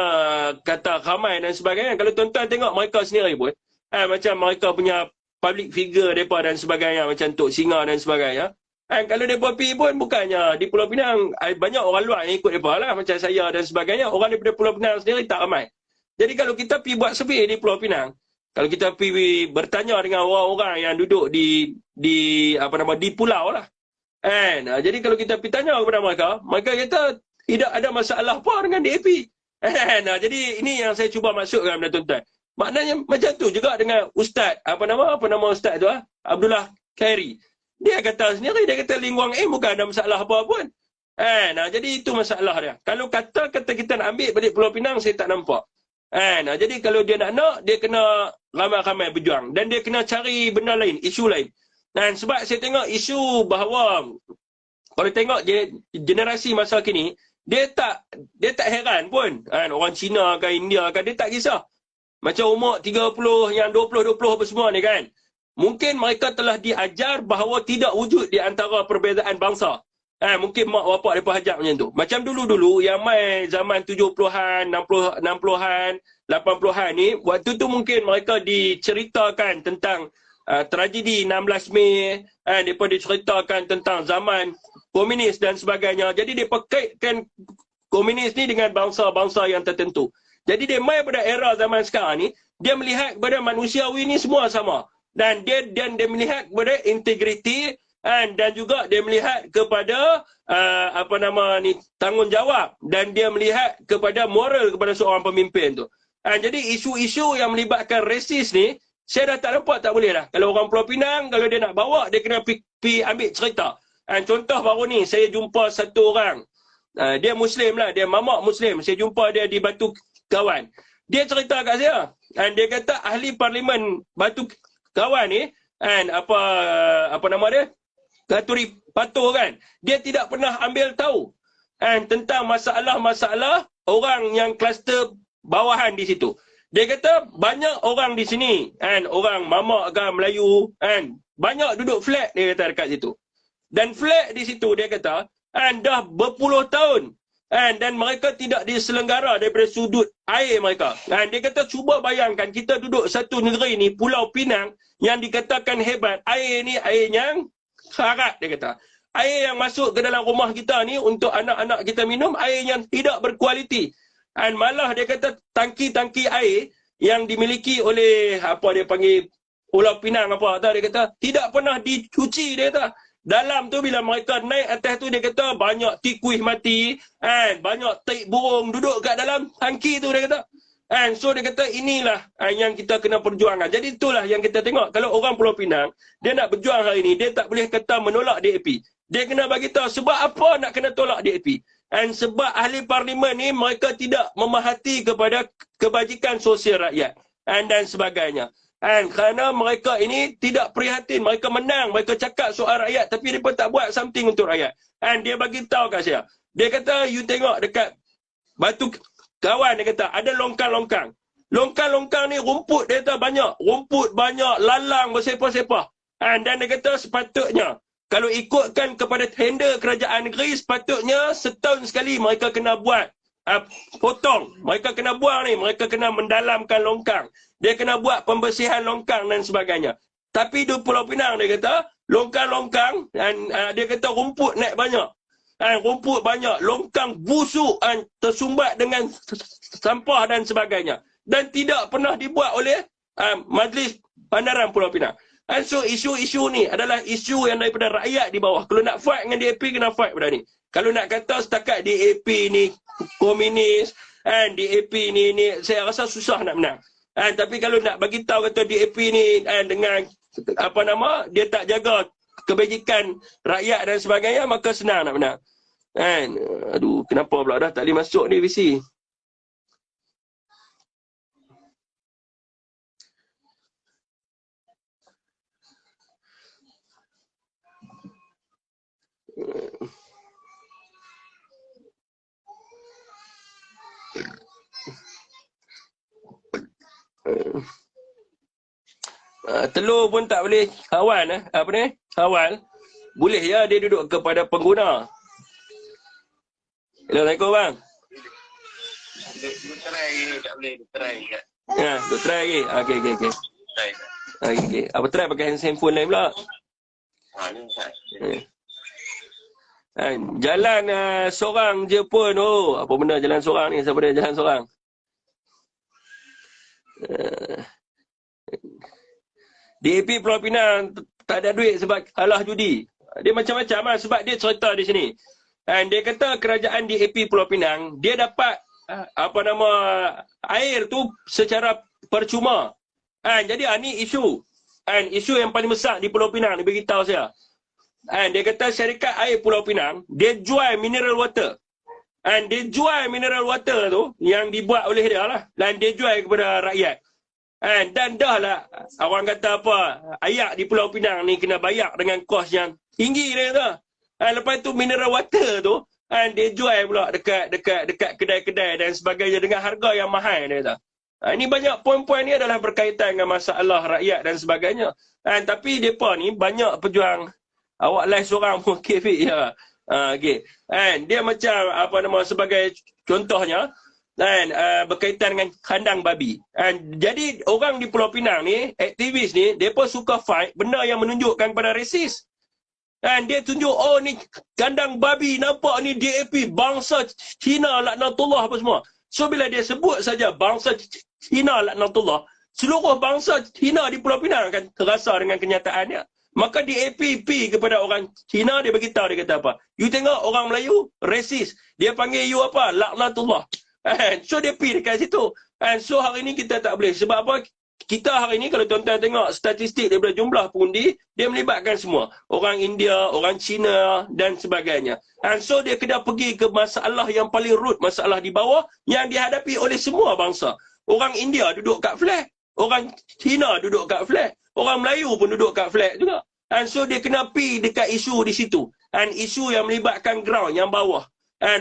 kata ramai dan sebagainya. Kalau tuan-tuan tengok mereka sendiri pun, macam mereka punya public figure mereka dan sebagainya, macam Tok Singa dan sebagainya. Kalau mereka pergi pun bukannya di Pulau Pinang, banyak orang luar yang ikut mereka lah, macam saya dan sebagainya. Orang daripada Pulau Pinang sendiri tak ramai. Jadi kalau kita pergi buat survey di Pulau Pinang, kalau kita pergi bertanya dengan orang-orang yang duduk di pulau lah. Jadi kalau kita pergi tanya kepada mereka, mereka kata tidak ada masalah apa dengan DAP. Jadi ini yang saya cuba masukkan kepada tuan-tuan. Maknanya macam tu juga dengan Ustaz, apa nama Ustaz tu, Abdullah Khairi. Dia kata sendiri, dia kata Lingwang bukan ada masalah apa pun. Jadi itu masalah dia. Kalau kata kita nak ambil balik Pulau Pinang, saya tak nampak. Jadi kalau dia nak, dia kena ramai-ramai berjuang. Dan dia kena cari benda lain, isu lain. Dan sebab saya tengok isu bahawa, kalau tengok generasi masa kini, dia tak heran pun. Orang Cina ke India ke, dia tak kisah. Macam umur 30, yang 20 apa semua ni kan. Mungkin mereka telah diajar bahawa tidak wujud di antara perbezaan bangsa. Mungkin mak bapak mereka hajar macam tu. Macam dulu-dulu yang mai zaman 70-an, 60-an, 80-an ni, waktu tu mungkin mereka diceritakan tentang tragedi 16 Mei, mereka diceritakan tentang zaman komunis dan sebagainya. Jadi dia kaitkan komunis ni dengan bangsa-bangsa yang tertentu. Jadi dia mai pada era zaman sekarang ni, dia melihat kepada manusiawi ni semua sama. Dan dia melihat kepada integriti, dan juga dia melihat kepada tanggungjawab, dan dia melihat kepada moral kepada seorang pemimpin tu. Jadi isu-isu yang melibatkan rasis ni, saya dah tak nampak tak boleh dah. Kalau orang Pulau Pinang, kalau dia nak bawa, dia kena pergi ambil cerita. Contoh baru ni, saya jumpa satu orang, dia Muslim lah, dia mamak Muslim. Saya jumpa dia di Batu Kawan. Dia cerita kat saya, dia kata ahli parlimen Batu Kawan ni, apa nama dia? Gaturi Patuh kan, dia tidak pernah ambil tahu tentang masalah-masalah orang yang kluster bawahan di situ. Dia kata banyak orang di sini, orang mamak ke Melayu, banyak duduk flat, dia kata dekat situ. Dan flat di situ dia kata dah berpuluh tahun, dan mereka tidak diselenggara daripada sudut air mereka. Dia kata cuba bayangkan kita duduk satu negeri ni, Pulau Pinang, yang dikatakan hebat, air ni air yang karat, dia kata. Air yang masuk ke dalam rumah kita ni untuk anak-anak kita minum, air yang tidak berkualiti. Malah dia kata tangki-tangki air yang dimiliki oleh apa dia panggil Pulau Pinang apa tahu, dia kata tidak pernah dicuci, dia kata. dalam tu bila mereka naik atas tu dia kata banyak tikuih mati, and banyak taik burung duduk kat dalam tangki tu dia kata. And so dia kata inilah yang kita kena perjuangkan. Jadi itulah yang kita tengok. Kalau orang Pulau Pinang, dia nak berjuang hari ni, dia tak boleh kata menolak DAP. Dia kena bagi tahu sebab apa nak kena tolak DAP. And sebab ahli parlimen ni mereka tidak memahati kepada kebajikan sosial rakyat dan sebagainya. And kerana mereka ini tidak prihatin, mereka menang, mereka cakap soal rakyat tapi mereka tak buat something untuk rakyat. And dia bagi tahu kat saya. Dia kata you tengok dekat Batu Kawan, dia kata ada longkang-longkang. Longkang-longkang ni rumput dia kata banyak, rumput banyak, lalang bersepah-sepah. Dan dia kata sepatutnya kalau ikutkan kepada tender kerajaan negeri, sepatutnya setahun sekali mereka kena buat potong. Mereka kena buang ni, mereka kena mendalamkan longkang. Dia kena buat pembersihan longkang dan sebagainya. Tapi di Pulau Pinang dia kata, longkang-longkang, dan dia kata rumput naik banyak. Rumput banyak, longkang busuk, tersumbat dengan sampah dan sebagainya. Dan tidak pernah dibuat oleh Majlis Bandaran Pulau Pinang. So isu-isu ni adalah isu yang daripada rakyat di bawah. Kalau nak fight dengan DAP, kena fight pada ni. Kalau nak kata setakat DAP ni komunis, DAP ni saya rasa susah nak menang. Tapi kalau nak bagi tahu kata DAP ni dengan apa nama, dia tak jaga kebajikan rakyat dan sebagainya, maka senang nak menang. Aduh, kenapa pula dah tak boleh masuk ni VC? Telur pun tak boleh kawal apa ni? Kawal. Boleh ya dia duduk kepada pengguna. Assalamualaikum bang. Dia try tak boleh, dia try kat. Ya, duk try lagi. Okey. Try. Okey. Apa try pakai handphone lain pula? Ni Ustaz. Jalan seorang je pun. Oh, apa benda jalan seorang ni? Siapa dia jalan seorang? DAP Pulau Pinang tak ada duit sebab kalah judi. Dia macam-macam lah sebab dia cerita di sini. Dia kata kerajaan DAP Pulau Pinang, dia dapat apa nama air tu secara percuma. Jadi ni isu. Isu yang paling besar di Pulau Pinang, dia beritahu saya. Dia kata syarikat air Pulau Pinang, dia jual mineral water. Dia jual mineral water tu yang dibuat oleh dia lah. Dan dia jual kepada rakyat. Dan dah lah orang kata apa, ayak di Pulau Pinang ni kena bayar dengan kos yang tinggi dia kata. Lepas tu mineral water tu dia jual pula dekat kedai-kedai dan sebagainya dengan harga yang mahal dia kata. Ini banyak poin-poin ni adalah berkaitan dengan masalah rakyat dan sebagainya. Tapi depa ni banyak pejuang. Awak live seorang pun kefik ya. Okey. Dia macam apa nama sebagai contohnya berkaitan dengan kandang babi. Jadi orang di Pulau Pinang ni, aktivis ni, depa suka fight benda yang menunjukkan pada resis. Dia tunjuk, oh ni kandang babi, nampak ni DAP, bangsa Cina laknatullah apa semua. So bila dia sebut saja bangsa Cina laknatullah, seluruh bangsa Cina di Pulau Pinang akan terasa dengan kenyataannya. Maka DAP pergi kepada orang Cina, dia beritahu, dia kata apa? You tengok orang Melayu, resis. Dia panggil you apa? Laknatullah. So dia pergi dekat situ. So hari ni kita tak boleh. Sebab apa? Kita hari ni kalau tuan-tuan tengok statistik daripada jumlah pengundi, dia melibatkan semua. Orang India, orang Cina dan sebagainya. So dia kena pergi ke masalah yang paling root, masalah di bawah yang dihadapi oleh semua bangsa. Orang India duduk kat flag. Orang Cina duduk kat flag. Orang Melayu pun duduk kat flag juga. So dia kena pergi dekat isu di situ. Isu yang melibatkan ground, yang bawah.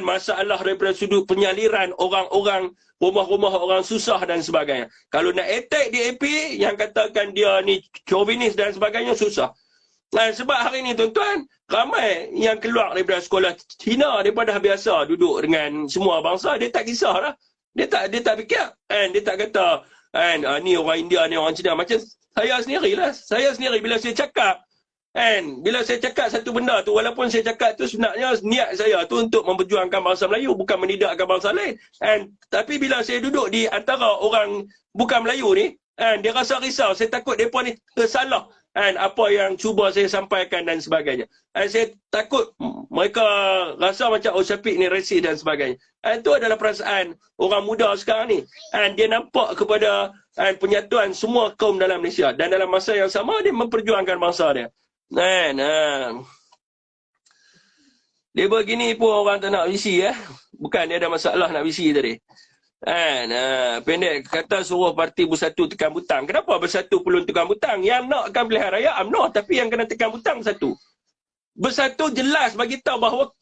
Masalah daripada sudut penyaliran orang-orang, rumah-rumah orang susah dan sebagainya. Kalau nak attack DAP, yang katakan dia ni chauvinis dan sebagainya, susah. Sebab hari ni tuan-tuan, ramai yang keluar daripada sekolah Cina, daripada biasa duduk dengan semua bangsa, dia tak kisah lah. Dia tak fikir. Dia tak kata, ni orang India, ni orang Cina. Macam saya sendirilah. Saya sendiri bila saya cakap, bila saya cakap satu benda tu, walaupun saya cakap tu sebenarnya niat saya tu untuk memperjuangkan bangsa Melayu, bukan menidakkan bangsa lain. Tapi bila saya duduk di antara orang bukan Melayu ni, dia rasa risau. Saya takut mereka ni salah. dan apa yang cuba saya sampaikan dan sebagainya. Dan saya takut mereka rasa macam Syafiq ni resis dan sebagainya. Dan itu adalah perasaan orang muda sekarang ni. Dan dia nampak kepada penyatuan semua kaum dalam Malaysia. Dan dalam masa yang sama dia memperjuangkan bangsa dia. Dan dia begini pun orang tak nak visi Bukan dia ada masalah nak visi tadi. Pendek kata suruh parti bersatu tekan butang. Kenapa bersatu perlu tekan butang? Yang nakkan pilihan raya UMNO, tapi yang kena tekan butang bersatu. Bersatu jelas bagi tahu bahawa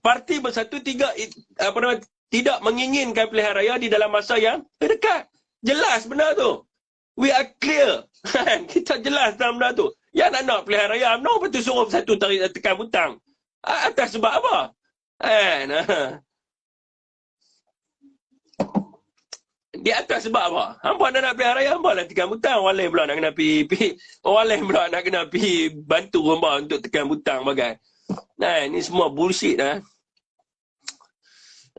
parti bersatu tidak menginginkan pilihan raya di dalam masa yang terdekat. Jelas benda tu. We are clear. Kita jelas dalam benda tu. Yang nak pilihan raya UMNO, betul suruh bersatu tekan butang. Atas sebab apa? Di atas sebab apa? Hampa nak pilihan raya, hampa lah tekan butang. Orang lain pula nak kena pergi orang lain pula nak kena pergi bantu hampa untuk tekan butang bagai. Ni semua bullshit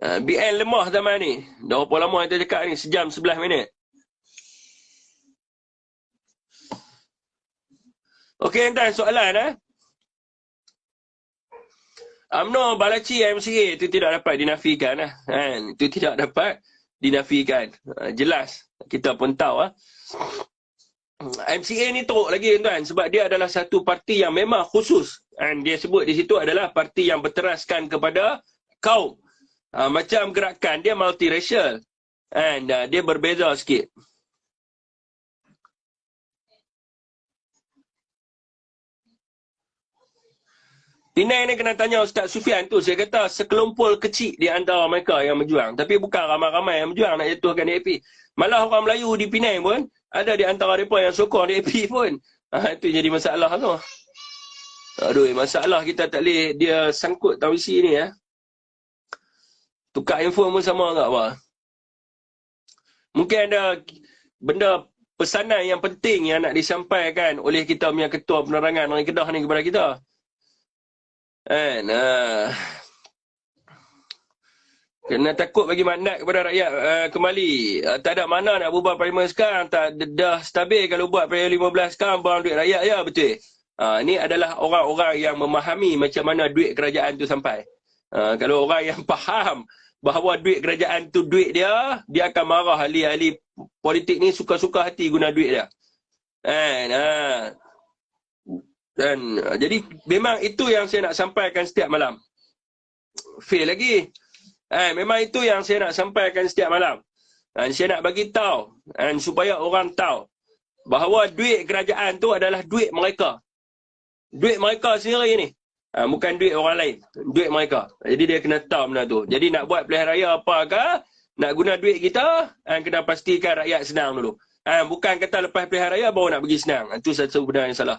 BN lemah zaman ni. Dah berapa lama kita cakap ni? Sejam 11 minit. Okey, tuan, soalan UMNO balaci MCA itu tidak dapat dinafikan itu tidak dapat dinafikan. Jelas kita pun tahu MCA ni teruk lagi tuan, sebab dia adalah satu parti yang memang khusus. Dia sebut di situ adalah parti yang berteraskan kepada kaum. Macam gerakan dia multiracial. Dia berbeza sikit. Penang ni kena tanya Ustaz Sufian tu. Saya kata sekelompok kecil di antara mereka yang berjuang. Tapi bukan ramai-ramai yang berjuang nak jatuhkan DAP. Malah orang Melayu di Penang pun ada di antara mereka yang sokong DAP pun. Itu jadi masalah tu. Aduh, masalah kita tak boleh dia sangkut tawisi ni Tukar info pun sama tak apa. Mungkin ada benda pesanan yang penting yang nak disampaikan oleh kita punya ketua penerangan Negeri Kedah ni kepada kita. Kena takut bagi mandat kepada rakyat kembali. Tak ada mana nak buat parlimen sekarang. Tak dah stabil kalau buat parlimen 15 sekarang barang duit rakyat betul. Ni adalah orang-orang yang memahami macam mana duit kerajaan tu sampai. Kalau orang yang faham bahawa duit kerajaan tu duit dia akan marah ahli-ahli politik ni suka-suka hati guna duit dia. Jadi memang itu yang saya nak sampaikan setiap malam. Fail lagi. Memang itu yang saya nak sampaikan setiap malam. Saya nak bagi tahu supaya orang tahu bahawa duit kerajaan tu adalah duit mereka. Duit mereka sendiri ni. Bukan duit orang lain. Duit mereka. Jadi dia kena tahu benda tu. Jadi nak buat pilihan raya apakah, nak guna duit kita, kena pastikan rakyat senang dulu. Bukan kata lepas pilihan raya baru nak pergi senang. Itu satu benda yang salah.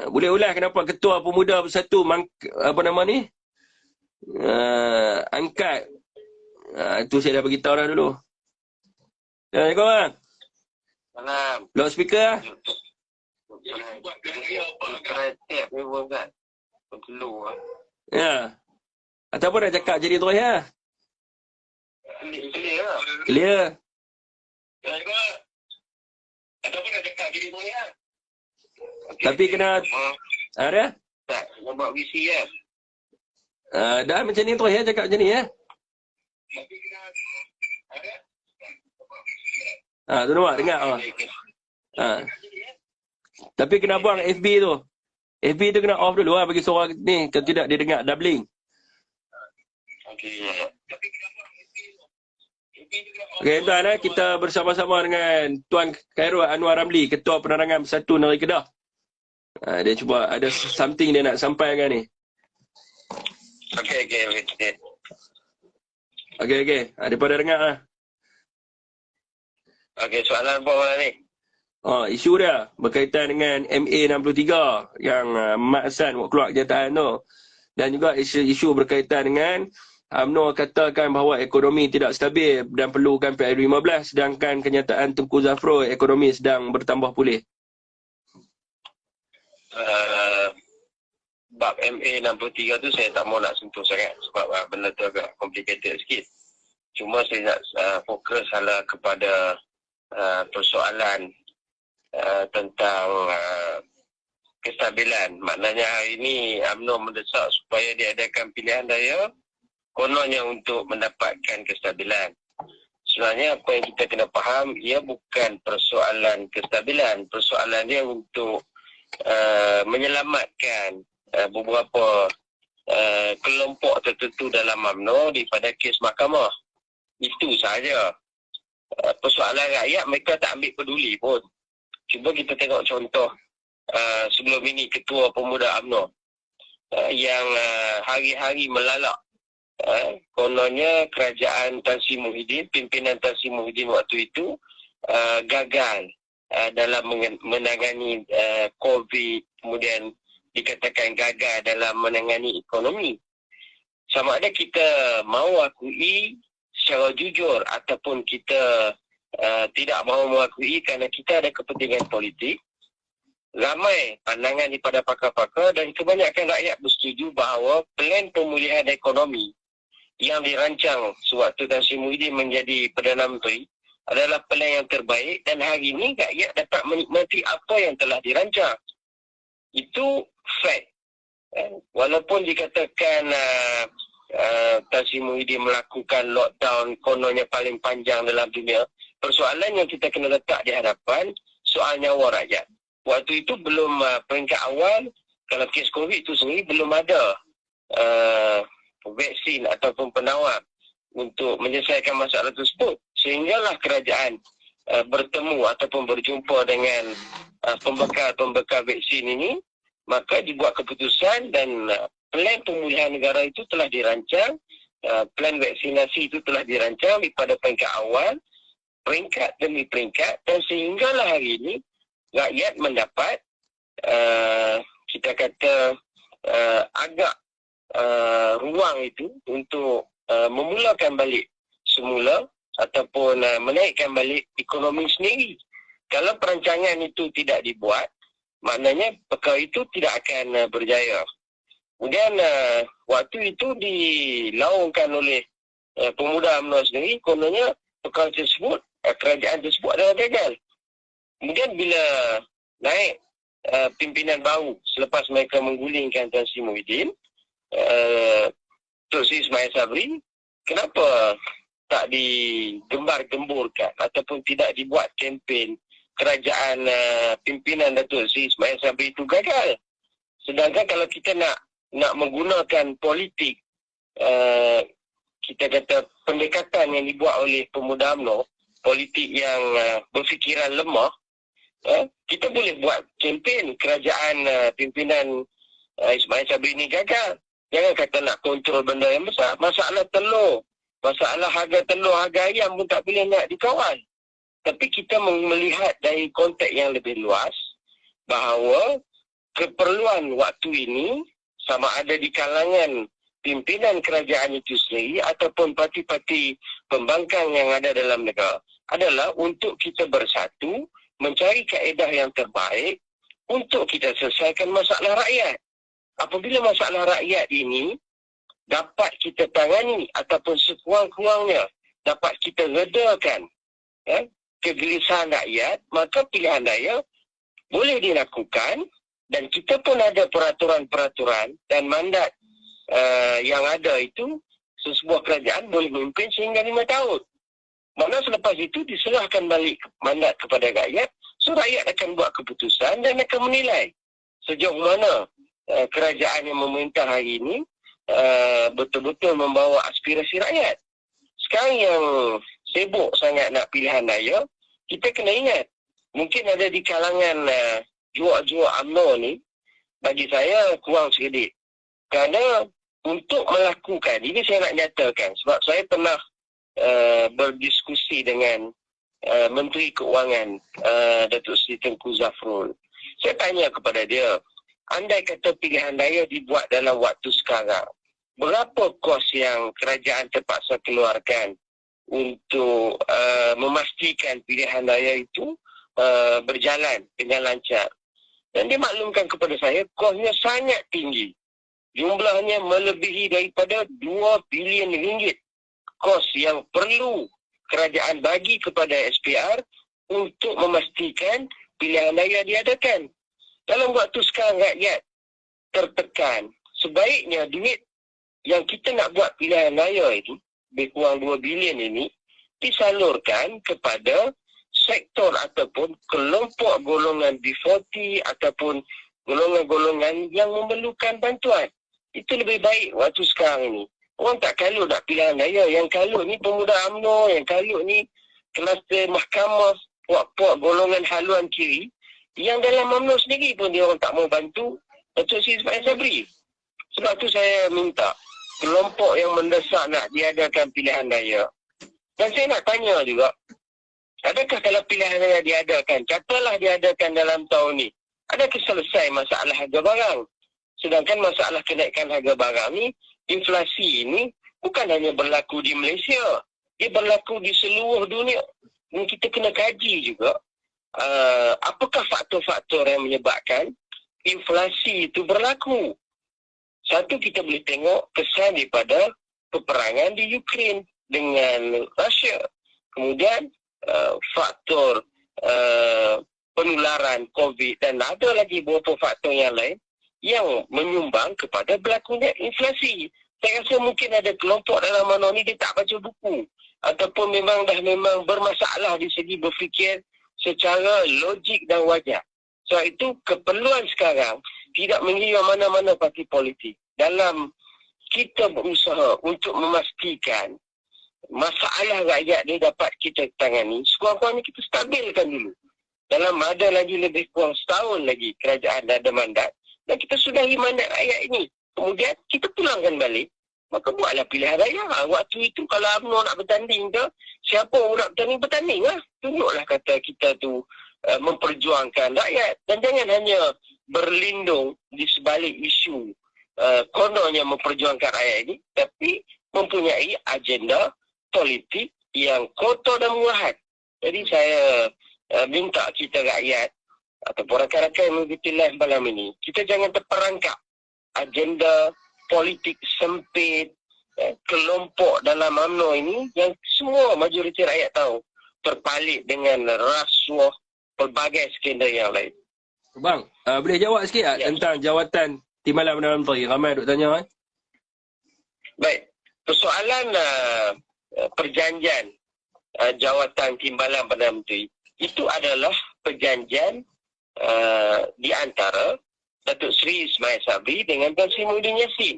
Boleh ulas kenapa ketua pemuda bersatu angkat itu saya dah beritahu dah dulu. Assalamualaikum bang. Salam. Loud speaker ya. Ataupun nak cakap jadi terus clear. Ataupun nak cakap jadi terus Tapi kena ada? Tak, nak buat visi Dah macam ni terus cakap macam ni Tapi kena ada? tu nampak dengar Tapi kena buang FB tu. FB tu kena off dulu bagi suara ni, kalau tidak dia dengar doubling. Okey tuan kita bersama-sama dengan Tuan Khairul Anwar Ramli, Ketua Penerangan Bersatu Negeri Kedah. Dia cuba ada something dia nak sampaikan ni. Okey. Daripada dengar Okey, soalan apa ni? Isu dia berkaitan dengan MA63 yang Mat Hassan buat keluar kenyataan tu. Dan juga isu berkaitan dengan UMNO katakan bahawa ekonomi tidak stabil dan perlukan PL15, sedangkan kenyataan Tengku Zafrul ekonomi sedang bertambah pulih. Bab MA63 tu saya tak mau nak sentuh sangat sebab benda tu agak complicated sikit. Cuma saya nak fokus adalah kepada persoalan tentang kestabilan. Maknanya hari ini UMNO mendesak supaya diadakan pilihan raya kononnya untuk mendapatkan kestabilan. Sebenarnya apa yang kita kena faham, ia bukan persoalan kestabilan. Persoalan dia untuk menyelamatkan beberapa kelompok tertentu dalam UMNO daripada kes mahkamah. Itu sahaja. Persoalan rakyat mereka tak ambil peduli pun. Cuba kita tengok contoh sebelum ini Ketua Pemuda UMNO yang hari-hari melalak. Kononnya kerajaan Tan Sri Muhyiddin, pimpinan Tan Sri Muhyiddin waktu itu gagal dalam menangani COVID, kemudian dikatakan gagal dalam menangani ekonomi. Sama ada kita mahu akui secara jujur ataupun kita tidak mahu mengakui kerana kita ada kepentingan politik, ramai pandangan daripada pakar-pakar dan kebanyakan rakyat bersetuju bahawa plan pemulihan ekonomi yang dirancang sewaktu Tan Sri Muhyiddin menjadi Perdana Menteri adalah plan yang terbaik dan hari ini rakyat dapat menikmati apa yang telah dirancang. Itu fact. Walaupun dikatakan Tan Sri Muhyiddin melakukan lockdown kononnya paling panjang dalam dunia, persoalan yang kita kena letak di hadapan soal nyawa rakyat. Waktu itu belum peringkat awal, kalau kes COVID itu sendiri belum ada vaksin ataupun penawar untuk menyelesaikan masalah tersebut. Sehinggalah kerajaan bertemu ataupun berjumpa dengan pembekal-pembekal vaksin ini, maka dibuat keputusan dan plan pemulihan negara itu telah dirancang, plan vaksinasi itu telah dirancang daripada peringkat awal, peringkat demi peringkat, dan sehinggalah hari ini rakyat mendapat kita kata agak ruang itu untuk memulakan balik semula ataupun menaikkan balik ekonomi sendiri. Kalau perancangan itu tidak dibuat, maknanya perkara itu tidak akan berjaya. Kemudian waktu itu dilaungkan oleh pemuda UMNO sendiri, kononnya perkara tersebut, kerajaan tersebut adalah gagal. Kemudian bila naik pimpinan baru selepas mereka menggulingkan Tan Sri Muhyiddin, Tun Sri Ismail Sabri, kenapa tak digembar-gemburkan ataupun tidak dibuat kempen kerajaan pimpinan Datuk Sri Ismail Sabri itu gagal? Sedangkan kalau kita nak menggunakan politik, kita kata pendekatan yang dibuat oleh pemuda UMNO, politik yang berfikiran lemah, kita boleh buat kempen kerajaan pimpinan Ismail Sabri ini gagal. Jangan kata nak kontrol benda yang besar. Masalah telur, masalah harga telur, harga ayam pun tak boleh nak dikawal. Tapi kita melihat dari konteks yang lebih luas bahawa keperluan waktu ini sama ada di kalangan pimpinan kerajaan itu sendiri ataupun parti-parti pembangkang yang ada dalam negara adalah untuk kita bersatu mencari kaedah yang terbaik untuk kita selesaikan masalah rakyat. Apabila masalah rakyat ini dapat kita tangani ataupun sekurang-kurangnya dapat kita redakan kegelisahan rakyat, maka pilihan raya boleh dilakukan dan kita pun ada peraturan-peraturan dan mandat yang ada itu sebuah kerajaan boleh memimpin sehingga 5 tahun. Mana selepas itu diserahkan balik mandat kepada rakyat, so rakyat akan buat keputusan dan akan menilai sejauh mana kerajaan yang memerintah hari ini betul-betul membawa aspirasi rakyat. Sekarang yang sibuk sangat nak pilihan raya, kita kena ingat, mungkin ada di kalangan juak-juak UMNO ni, bagi saya kurang sedikit. Kerana untuk melakukan, ini saya nak nyatakan, sebab saya pernah berdiskusi dengan Menteri Keuangan Datuk Seri Tengku Zafrul. Saya tanya kepada dia, andai kata pilihan raya dibuat dalam waktu sekarang, berapa kos yang kerajaan terpaksa keluarkan untuk memastikan pilihan raya itu berjalan dengan lancar? Dan dia maklumkan kepada saya, kosnya sangat tinggi. Jumlahnya melebihi daripada 2 bilion ringgit. Kos yang perlu kerajaan bagi kepada SPR untuk memastikan pilihan raya diadakan. Dalam waktu sekarang rakyat tertekan, sebaiknya duit yang kita nak buat pilihan raya ini, lebih kurang 2 bilion ini, disalurkan kepada sektor ataupun kelompok golongan B40 ataupun golongan-golongan yang memerlukan bantuan. Itu lebih baik waktu sekarang ini. Orang tak kalut nak pilihan raya. Yang kalut ni pemuda UMNO, yang kalut ni kluster mahkamah, puak-puak golongan haluan kiri, yang dalam UMNO sendiri pun dia orang tak mau bantu Datuk Seri Ismail Sabri. Sebab tu saya minta kelompok yang mendesak nak diadakan pilihan raya. Dan saya nak tanya juga, adakah kalau pilihan raya diadakan, katalah diadakan dalam tahun ni, adakah selesai masalah harga barang? Sedangkan masalah kenaikan harga barang ni, inflasi ini bukan hanya berlaku di Malaysia, dia berlaku di seluruh dunia. Dan kita kena kaji juga apakah faktor-faktor yang menyebabkan inflasi itu berlaku. Satu, kita boleh tengok kesan daripada peperangan di Ukraine dengan Rusia. Kemudian faktor penularan COVID dan ada lagi beberapa faktor yang lain yang menyumbang kepada berlakunya inflasi. Saya rasa mungkin ada kelompok dalam mana ni dia tak baca buku ataupun memang bermasalah di segi berfikir secara logik dan wajar. Sebab itu keperluan sekarang tidak mengira mana-mana parti politik. Dalam kita berusaha untuk memastikan masalah rakyat ni dapat kita tangani, sekurang-kurangnya kita stabilkan dulu. Dalam ada lagi lebih kurang setahun lagi kerajaan ada mandat dan kita sudahi mandat rakyat ini. Kemudian kita pulangkan balik, maka buatlah pilihan raya. Waktu itu kalau UMNO nak bertanding ke, siapa nak bertanding lah. Tunjuklah kata kita tu memperjuangkan rakyat. Dan jangan hanya berlindung di sebalik isu kononnya memperjuangkan rakyat ini, tapi mempunyai agenda politik yang kotor dan murahan. Jadi saya minta kita rakyat ataupun rakan-rakan yang mengikuti live malam ini, kita jangan terperangkap agenda politik sempit kelompok dalam UMNO ini yang semua majoriti rakyat tahu terpalit dengan rasuah pelbagai skandal yang lain. Bang, boleh jawab sikit tak tentang jawatan Timbalan Perdana Menteri? Ramai duk tanya. Baik, persoalan perjanjian jawatan Timbalan Perdana Menteri itu adalah perjanjian di antara Datuk Seri Ismail Sabri dengan Tan Sri Muhyiddin Yassin.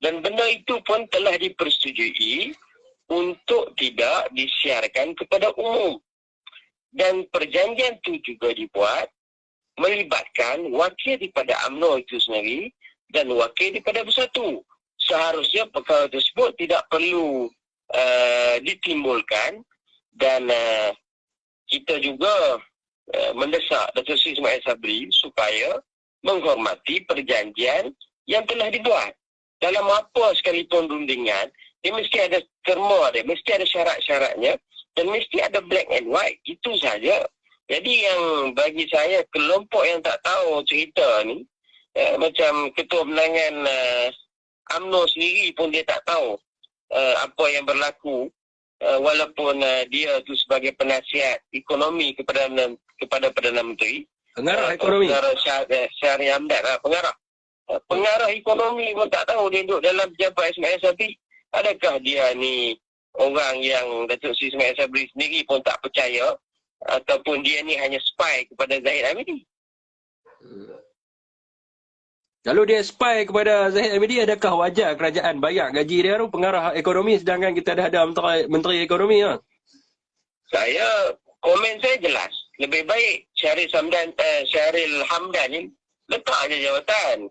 Dan benda itu pun telah dipersetujui untuk tidak disiarkan kepada umum. Dan perjanjian itu juga dibuat melibatkan wakil daripada UMNO itu sendiri dan wakil daripada Bersatu. Seharusnya perkara tersebut tidak perlu ditimbulkan dan kita juga mendesak Datuk Seri Ismail Sabri supaya menghormati perjanjian yang telah dibuat. Dalam apa sekalipun rundingan, dia mesti ada terma dia, mesti ada syarat-syaratnya dan mesti ada black and white. Itu saja. Jadi yang bagi saya, kelompok yang tak tahu cerita ni, macam Ketua Benangan UMNO sendiri pun dia tak tahu apa yang berlaku, walaupun dia tu sebagai penasihat ekonomi kepada Perdana Menteri. Pengarah ekonomi. Pengarah Syahri Hamdan lah, pengarah ekonomi pun tak tahu dia duduk dalam pejabat Ismail Sabri. Adakah dia ni orang yang Datuk Seri Ismail Sabri sendiri pun tak percaya ataupun dia ni hanya spy kepada Zahid Hamidi? Kalau dia spy kepada Zahid Hamidi, adakah wajar kerajaan bayar gaji dia tu pengarah ekonomi sedangkan kita dah ada menteri ekonomi lah? Komen saya jelas. Lebih baik Syahril Hamdan ni letak aja jawatan.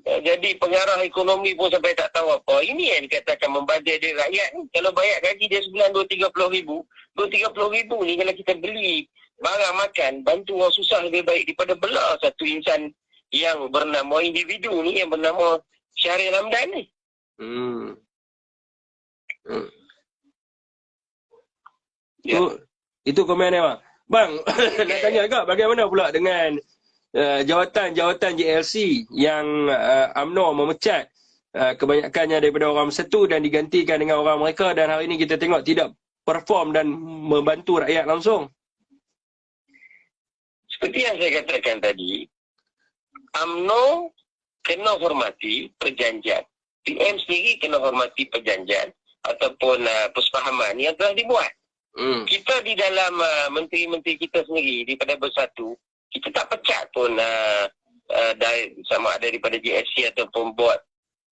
Jadi pengarah ekonomi pun sampai tak tahu apa. Ini yang dikatakan membazir diri rakyat ni. Kalau bayar gaji dia sebulan 230,000. 230,000 ni kalau kita beli barang makan, bantu orang susah lebih baik daripada bela satu insan yang bernama individu ni, yang bernama Syahril Hamdan ni. Itu komen dia, Bang. Bang, nak tanya agak bagaimana pula dengan jawatan JLC yang UMNO memecat kebanyakannya daripada orang Bersatu dan digantikan dengan orang mereka, dan hari ini kita tengok tidak perform dan membantu rakyat langsung. Seperti yang saya katakan tadi, UMNO kena hormati perjanjian. PM sendiri kena hormati perjanjian ataupun persefahaman yang telah dibuat. Kita di dalam menteri-menteri kita sendiri daripada Bersatu, kita tak pecat pun sama ada daripada GSC ataupun board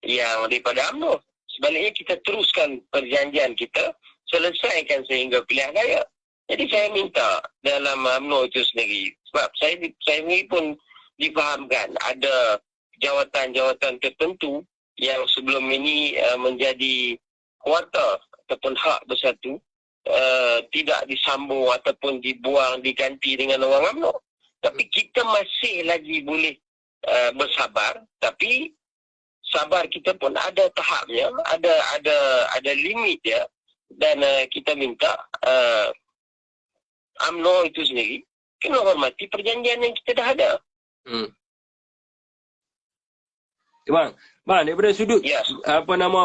yang daripada UMNO. Sebaliknya kita teruskan perjanjian kita, selesaikan sehingga pilihan raya. Jadi saya minta dalam UMNO itu sendiri, sebab saya sendiri pun difahamkan ada jawatan-jawatan tertentu yang sebelum ini menjadi kuarta ataupun hak Bersatu, tidak disambung ataupun dibuang, diganti dengan orang UMNO. Tapi kita masih lagi boleh bersabar, tapi sabar kita pun ada tahapnya, ada limit ya. Dan kita minta UMNO itu sendiri kena hormati perjanjian yang kita dah ada. Bang, daripada sudut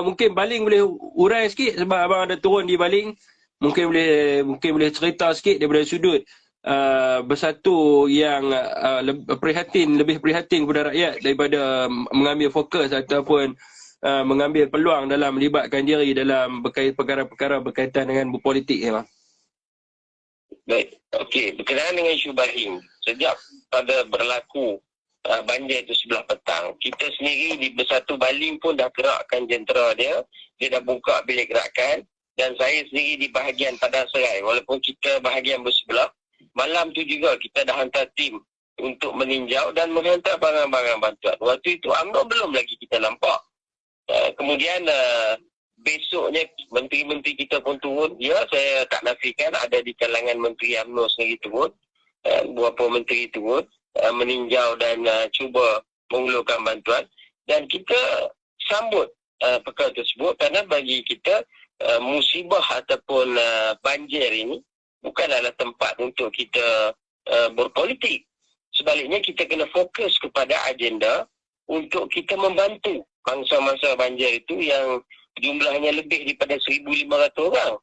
mungkin Baling boleh urai sikit sebab abang ada turun di Baling. Mungkin boleh cerita sikit daripada sudut Bersatu yang lebih prihatin kepada rakyat daripada mengambil fokus ataupun mengambil peluang dalam melibatkan diri dalam perkara-perkara berkaitan dengan berpolitik ya, bang. Baik, okey, berkenaan dengan isu Baling, sejak pada berlaku banjir itu sebelah petang, kita sendiri di Bersatu Baling pun dah gerakkan jentera dia dah buka bilik gerakan, dan saya sendiri di bahagian Padang Serai, walaupun kita bahagian bersebelah, malam tu juga kita dah hantar tim untuk meninjau dan menghantar barang-barang bantuan. Waktu itu UMNO belum lagi kita nampak. Kemudian besoknya menteri-menteri kita pun turun. Ya, saya tak nafikan ada di kalangan menteri UMNO sendiri turun, beberapa menteri turun meninjau dan cuba mengulurkan bantuan, dan kita sambut perkara tersebut kerana bagi kita musibah ataupun banjir ini bukanlah tempat untuk kita berpolitik. Sebaliknya kita kena fokus kepada agenda untuk kita membantu mangsa-mangsa banjir itu yang jumlahnya lebih daripada 1,500 orang.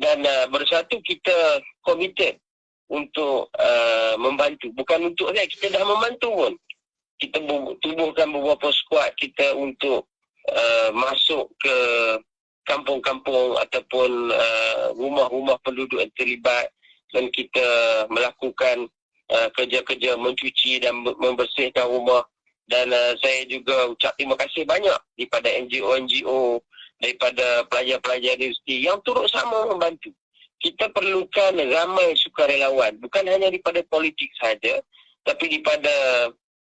Dan Bersatu kita committed untuk membantu. Bukan untuk saya, kita dah membantu pun. Kita tubuhkan beberapa skuad kita untuk masuk ke kampung-kampung ataupun rumah-rumah penduduk yang terlibat, dan kita melakukan kerja-kerja mencuci dan membersihkan rumah. Dan saya juga ucap terima kasih banyak daripada NGO-NGO, daripada pelajar-pelajar universiti yang turut sama membantu. Kita perlukan ramai sukarelawan, bukan hanya daripada politik saja, tapi daripada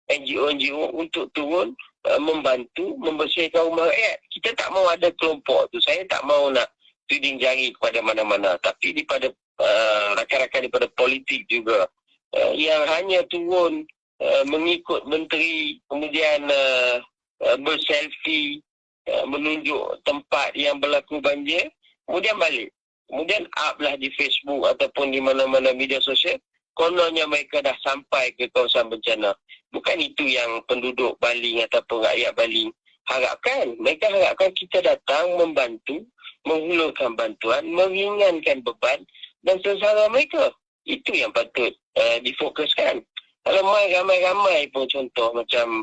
NGO-NGO untuk turun membantu membersihkan rumah rakyat. Kita tak mau ada kelompok tu. Saya tak mau nak tuding jari kepada mana-mana, tapi daripada rakan-rakan daripada politik juga yang hanya turun mengikut menteri, kemudian berselfie, menunjuk tempat yang berlaku banjir, kemudian balik. Kemudian up lah di Facebook ataupun di mana-mana media sosial, kononnya mereka dah sampai ke kawasan bencana. Bukan itu yang penduduk Baling ataupun rakyat Baling harapkan. Mereka harapkan kita datang membantu, menghulurkan bantuan, meringankan beban dan sengsara mereka. Itu yang patut difokuskan. Kalau ramai-ramai pun, contoh macam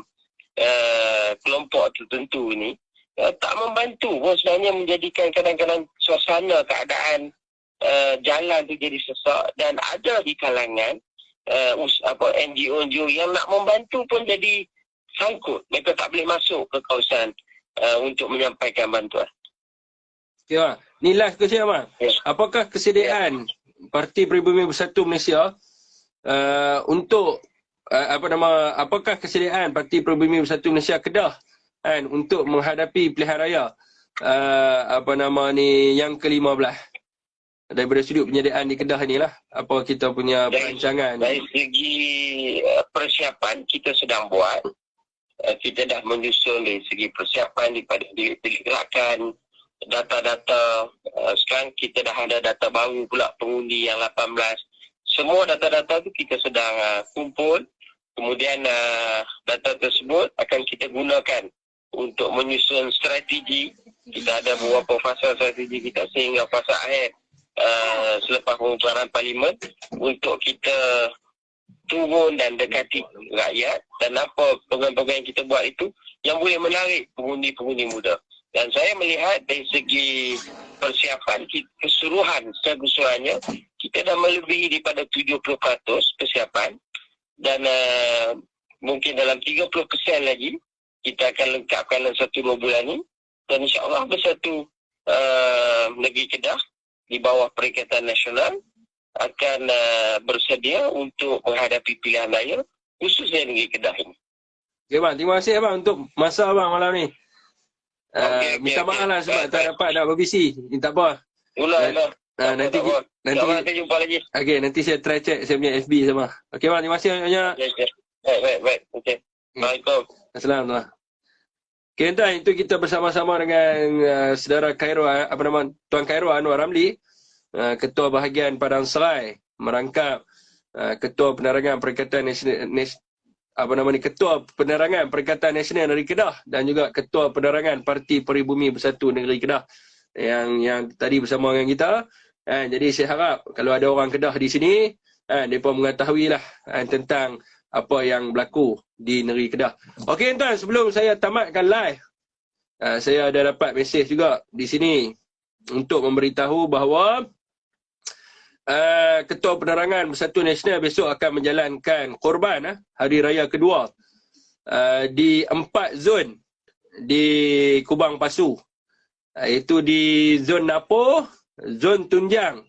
kelompok tertentu ni, tak membantu pun sebenarnya, menjadikan kadang-kadang suasana keadaan jalan tu jadi sesak, dan ada di kalangan NGO-NGO yang nak membantu pun jadi sangkut. Mereka tak boleh masuk ke kawasan untuk menyampaikan bantuan. Okay, bang. Ni last question, bang. Yes. Apakah kesediaan Parti Pribumi Bersatu Malaysia untuk apakah kesediaan Parti Pribumi Bersatu Malaysia Kedah untuk menghadapi pilihan raya yang ke-15 daripada sudut penyediaan di Kedah ni lah? Apa kita punya perancangan? Dari segi persiapan kita sedang buat. Kita dah menyusun dari segi persiapan daripada bilik gerakan, data-data. Sekarang kita dah ada data baru pula, pengundi yang 18. Semua data-data tu kita sedang kumpul. Kemudian data tersebut akan kita gunakan untuk menyusun strategi. Kita ada beberapa fasa strategi kita sehingga fasa akhir selepas pembubaran parlimen untuk kita turun dan dekati rakyat, dan apa program-program yang kita buat itu yang boleh menarik pengundi-pengundi muda. Dan saya melihat dari segi persiapan keseluruhan, secara keseluruhannya kita dah melebihi daripada 70% persiapan, dan mungkin dalam 30% lagi kita akan lengkapkan dalam 1-2 bulan ni, dan insya-Allah Bersatu Negeri Kedah di bawah Perikatan Nasional akan bersedia untuk menghadapi pilihan raya khususnya Negeri Kedah ini. Okay, bang. Terima kasih bang untuk masa abang malam ni. Minta maaf lah sebab tak dapat nak berbisi. Ni tak apa. Nanti kita jumpa lagi. Okey, nanti saya try check saya punya FB sama. Okey bang, terima kasih banyak. Baik. Okey. Assalamualaikum. Assalamualaikum. Okey, tuan, itu kita bersama-sama dengan saudara Tuan Khairul Anwar Ramli, Ketua Bahagian Padang Serai, merangkap Ketua Penerangan Perikatan Ketua Penerangan Perikatan Nasional Negeri Kedah dan juga Ketua Penerangan Parti Peribumi Bersatu Negeri Kedah yang tadi bersama dengan kita. Jadi saya harap kalau ada orang Kedah di sini, mereka mengetahuilah tentang apa yang berlaku di negeri Kedah. Okey tuan, sebelum saya tamatkan live, saya ada dapat mesej juga di sini untuk memberitahu bahawa Ketua Penerangan Bersatu Nasional besok akan menjalankan korban Hari Raya kedua di 4 zon di Kubang Pasu, iaitu di zon Napo, zon Tunjang,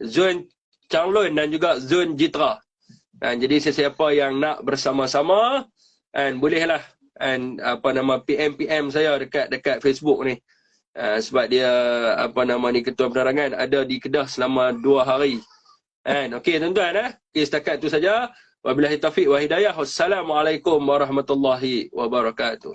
zon Changlun dan juga zon Jitra. Jadi sesiapa yang nak bersama-sama bolehlah PM saya dekat Facebook ni. Sebab dia Ketua Penerangan ada di Kedah selama 2 hari. Okey tuan-tuan okey, setakat tu saja. Wabillahi taufiq wa hidayah. Wassalamualaikum warahmatullahi wabarakatuh.